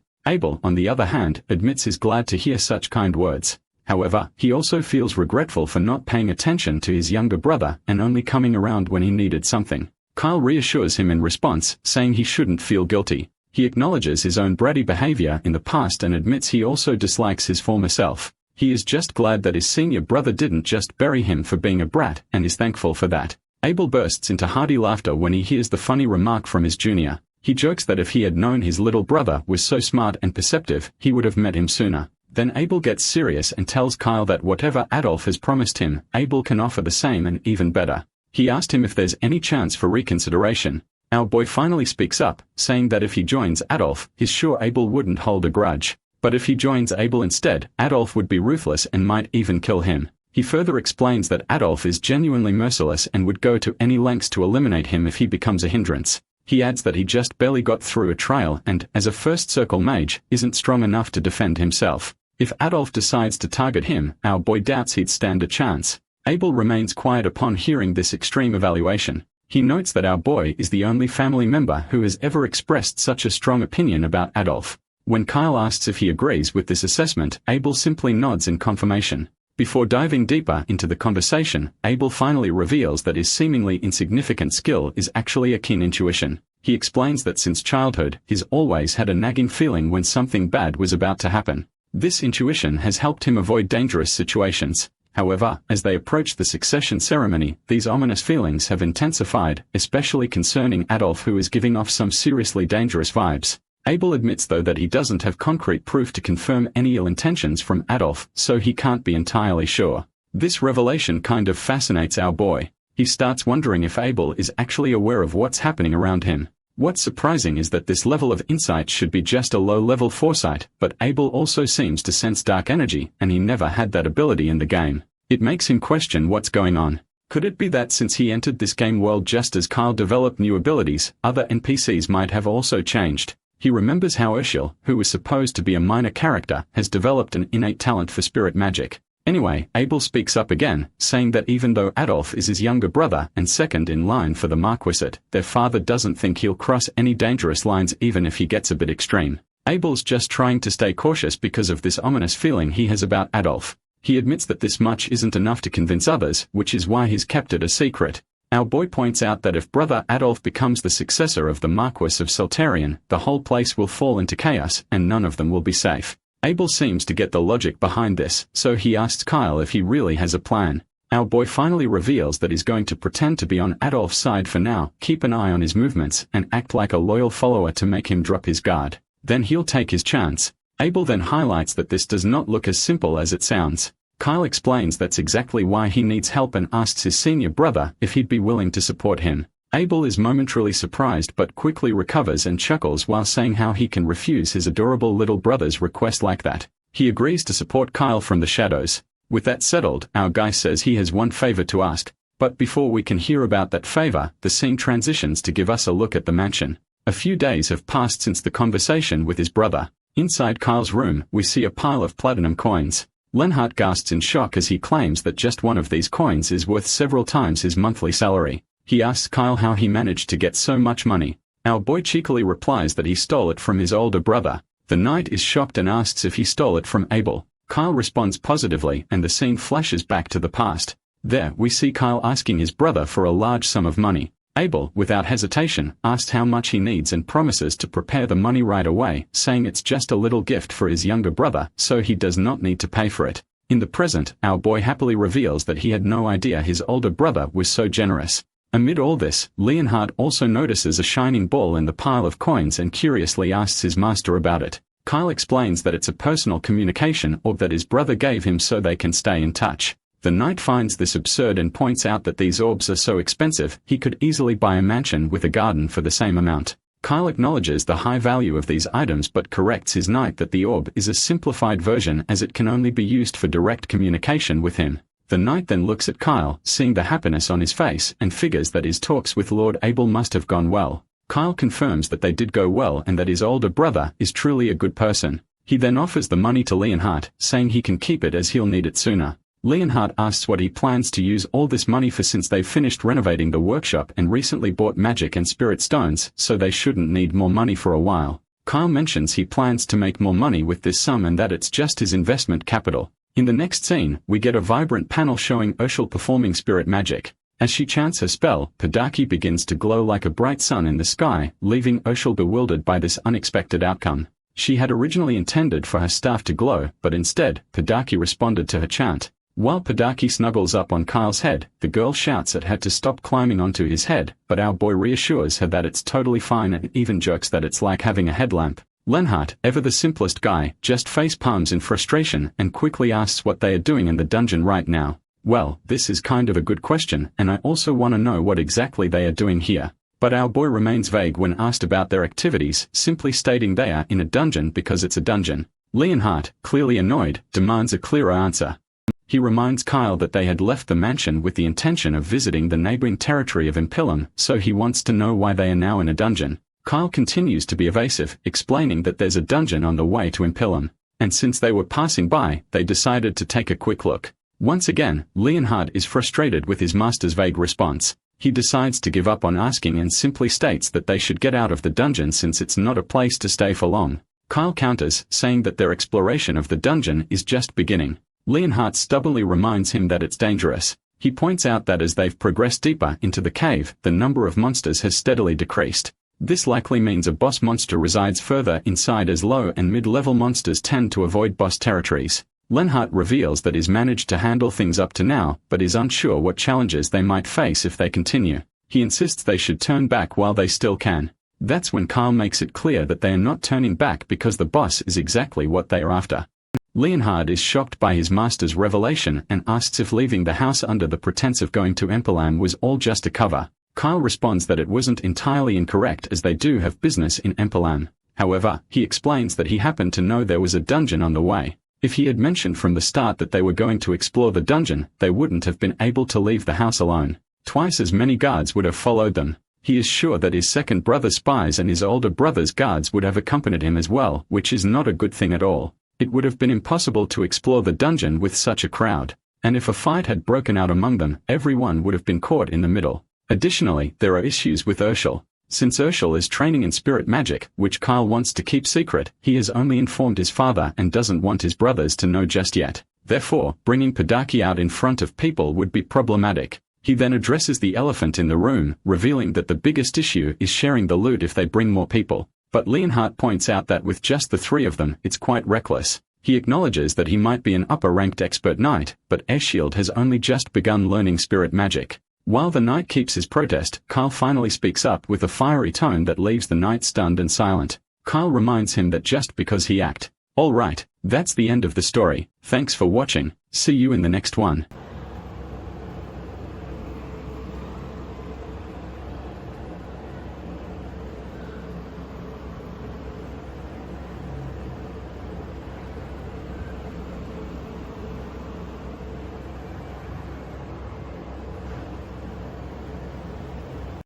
Abel, on the other hand, admits he's glad to hear such kind words. However, he also feels regretful for not paying attention to his younger brother and only coming around when he needed something. Kyle reassures him in response, saying he shouldn't feel guilty. He acknowledges his own bratty behavior in the past and admits he also dislikes his former self. He is just glad that his senior brother didn't just bury him for being a brat and is thankful for that. Abel bursts into hearty laughter when he hears the funny remark from his junior. He jokes that if he had known his little brother was so smart and perceptive, he would have met him sooner. Then Abel gets serious and tells Kyle that whatever Adolf has promised him, Abel can offer the same and even better. He asked him if there's any chance for reconsideration. Our boy finally speaks up, saying that if he joins Adolf, he's sure Abel wouldn't hold a grudge. But if he joins Abel instead, Adolf would be ruthless and might even kill him. He further explains that Adolf is genuinely merciless and would go to any lengths to eliminate him if he becomes a hindrance. He adds that he just barely got through a trial and, as a first circle mage, isn't strong enough to defend himself. If Adolf decides to target him, our boy doubts he'd stand a chance. Abel remains quiet upon hearing this extreme evaluation. He notes that our boy is the only family member who has ever expressed such a strong opinion about Adolf. When Kyle asks if he agrees with this assessment, Abel simply nods in confirmation. Before diving deeper into the conversation, Abel finally reveals that his seemingly insignificant skill is actually a keen intuition. He explains that since childhood, he's always had a nagging feeling when something bad was about to happen. This intuition has helped him avoid dangerous situations. However, as they approach the succession ceremony, these ominous feelings have intensified, especially concerning Adolf, who is giving off some seriously dangerous vibes. Abel admits though that he doesn't have concrete proof to confirm any ill intentions from Adolf, so he can't be entirely sure. This revelation kind of fascinates our boy. He starts wondering if Abel is actually aware of what's happening around him. What's surprising is that this level of insight should be just a low-level foresight, but Abel also seems to sense dark energy, and he never had that ability in the game. It makes him question what's going on. Could it be that since he entered this game world just as Kyle developed new abilities, other NPCs might have also changed? He remembers how Urshil, who was supposed to be a minor character, has developed an innate talent for spirit magic. Anyway, Abel speaks up again, saying that even though Adolf is his younger brother and second in line for the Marquisate, their father doesn't think he'll cross any dangerous lines even if he gets a bit extreme. Abel's just trying to stay cautious because of this ominous feeling he has about Adolf. He admits that this much isn't enough to convince others, which is why he's kept it a secret. Our boy points out that if brother Adolf becomes the successor of the Marquis of Soltarian, the whole place will fall into chaos and none of them will be safe. Abel seems to get the logic behind this, so he asks Kyle if he really has a plan. Our boy finally reveals that he's going to pretend to be on Adolf's side for now, keep an eye on his movements, and act like a loyal follower to make him drop his guard. Then he'll take his chance. Abel then highlights that this does not look as simple as it sounds. Kyle explains that's exactly why he needs help and asks his senior brother if he'd be willing to support him. Abel is momentarily surprised but quickly recovers and chuckles while saying how he can refuse his adorable little brother's request like that. He agrees to support Kyle from the shadows. With that settled, our guy says he has one favor to ask. But before we can hear about that favor, the scene transitions to give us a look at the mansion. A few days have passed since the conversation with his brother. Inside Kyle's room, we see a pile of platinum coins. Lenhart gasps in shock as he claims that just one of these coins is worth several times his monthly salary. He asks Kyle how he managed to get so much money. Our boy cheekily replies that he stole it from his older brother. The knight is shocked and asks if he stole it from Abel. Kyle responds positively and the scene flashes back to the past. There, we see Kyle asking his brother for a large sum of money. Abel, without hesitation, asks how much he needs and promises to prepare the money right away, saying it's just a little gift for his younger brother, so he does not need to pay for it. In the present, our boy happily reveals that he had no idea his older brother was so generous. Amid all this, Leonhard also notices a shining ball in the pile of coins and curiously asks his master about it. Kyle explains that it's a personal communication orb that his brother gave him so they can stay in touch. The knight finds this absurd and points out that these orbs are so expensive, he could easily buy a mansion with a garden for the same amount. Kyle acknowledges the high value of these items but corrects his knight that the orb is a simplified version as it can only be used for direct communication with him. The knight then looks at Kyle, seeing the happiness on his face, and figures that his talks with Lord Abel must have gone well. Kyle confirms that they did go well and that his older brother is truly a good person. He then offers the money to Leonhardt, saying he can keep it as he'll need it sooner. Leonhardt asks what he plans to use all this money for since they've finished renovating the workshop and recently bought magic and spirit stones, so they shouldn't need more money for a while. Kyle mentions he plans to make more money with this sum and that it's just his investment capital. In the next scene, we get a vibrant panel showing Urshel performing spirit magic. As she chants her spell, Padaki begins to glow like a bright sun in the sky, leaving Urshel bewildered by this unexpected outcome. She had originally intended for her staff to glow, but instead, Padaki responded to her chant. While Padaki snuggles up on Kyle's head, the girl shouts at her to stop climbing onto his head, but our boy reassures her that it's totally fine and even jokes that it's like having a headlamp. Leonhardt, ever the simplest guy, just face palms in frustration and quickly asks what they are doing in the dungeon right now. Well, this is kind of a good question, and I also want to know what exactly they are doing here. But our boy remains vague when asked about their activities, simply stating they are in a dungeon because it's a dungeon. Leonhardt, clearly annoyed, demands a clearer answer. He reminds Kyle that they had left the mansion with the intention of visiting the neighboring territory of Impilum, so he wants to know why they are now in a dungeon. Kyle continues to be evasive, explaining that there's a dungeon on the way to Impilum, and since they were passing by, they decided to take a quick look. Once again, Leonhardt is frustrated with his master's vague response. He decides to give up on asking and simply states that they should get out of the dungeon since it's not a place to stay for long. Kyle counters, saying that their exploration of the dungeon is just beginning. Leonhardt stubbornly reminds him that it's dangerous. He points out that as they've progressed deeper into the cave, the number of monsters has steadily decreased. This likely means a boss monster resides further inside as low and mid-level monsters tend to avoid boss territories. Leonhardt reveals that he's managed to handle things up to now, but is unsure what challenges they might face if they continue. He insists they should turn back while they still can. That's when Kyle makes it clear that they are not turning back because the boss is exactly what they are after. Leonhardt is shocked by his master's revelation and asks if leaving the house under the pretense of going to Empilam was all just a cover. Kyle responds that it wasn't entirely incorrect as they do have business in Empilam. However, he explains that he happened to know there was a dungeon on the way. If he had mentioned from the start that they were going to explore the dungeon, they wouldn't have been able to leave the house alone. Twice as many guards would have followed them. He is sure that his second brother's spies and his older brother's guards would have accompanied him as well, which is not a good thing at all. It would have been impossible to explore the dungeon with such a crowd. And if a fight had broken out among them, everyone would have been caught in the middle. Additionally, there are issues with Urshel. Since Urshel is training in spirit magic, which Kyle wants to keep secret, he has only informed his father and doesn't want his brothers to know just yet. Therefore, bringing Padaki out in front of people would be problematic. He then addresses the elephant in the room, revealing that the biggest issue is sharing the loot if they bring more people. But Leonhardt points out that with just the three of them, it's quite reckless. He acknowledges that he might be an upper-ranked expert knight, but Eshield has only just begun learning spirit magic. While the knight keeps his protest, Kyle finally speaks up with a fiery tone that leaves the knight stunned and silent. Kyle reminds him that just because he act. Alright, that's the end of the story. Thanks for watching. See you in the next one.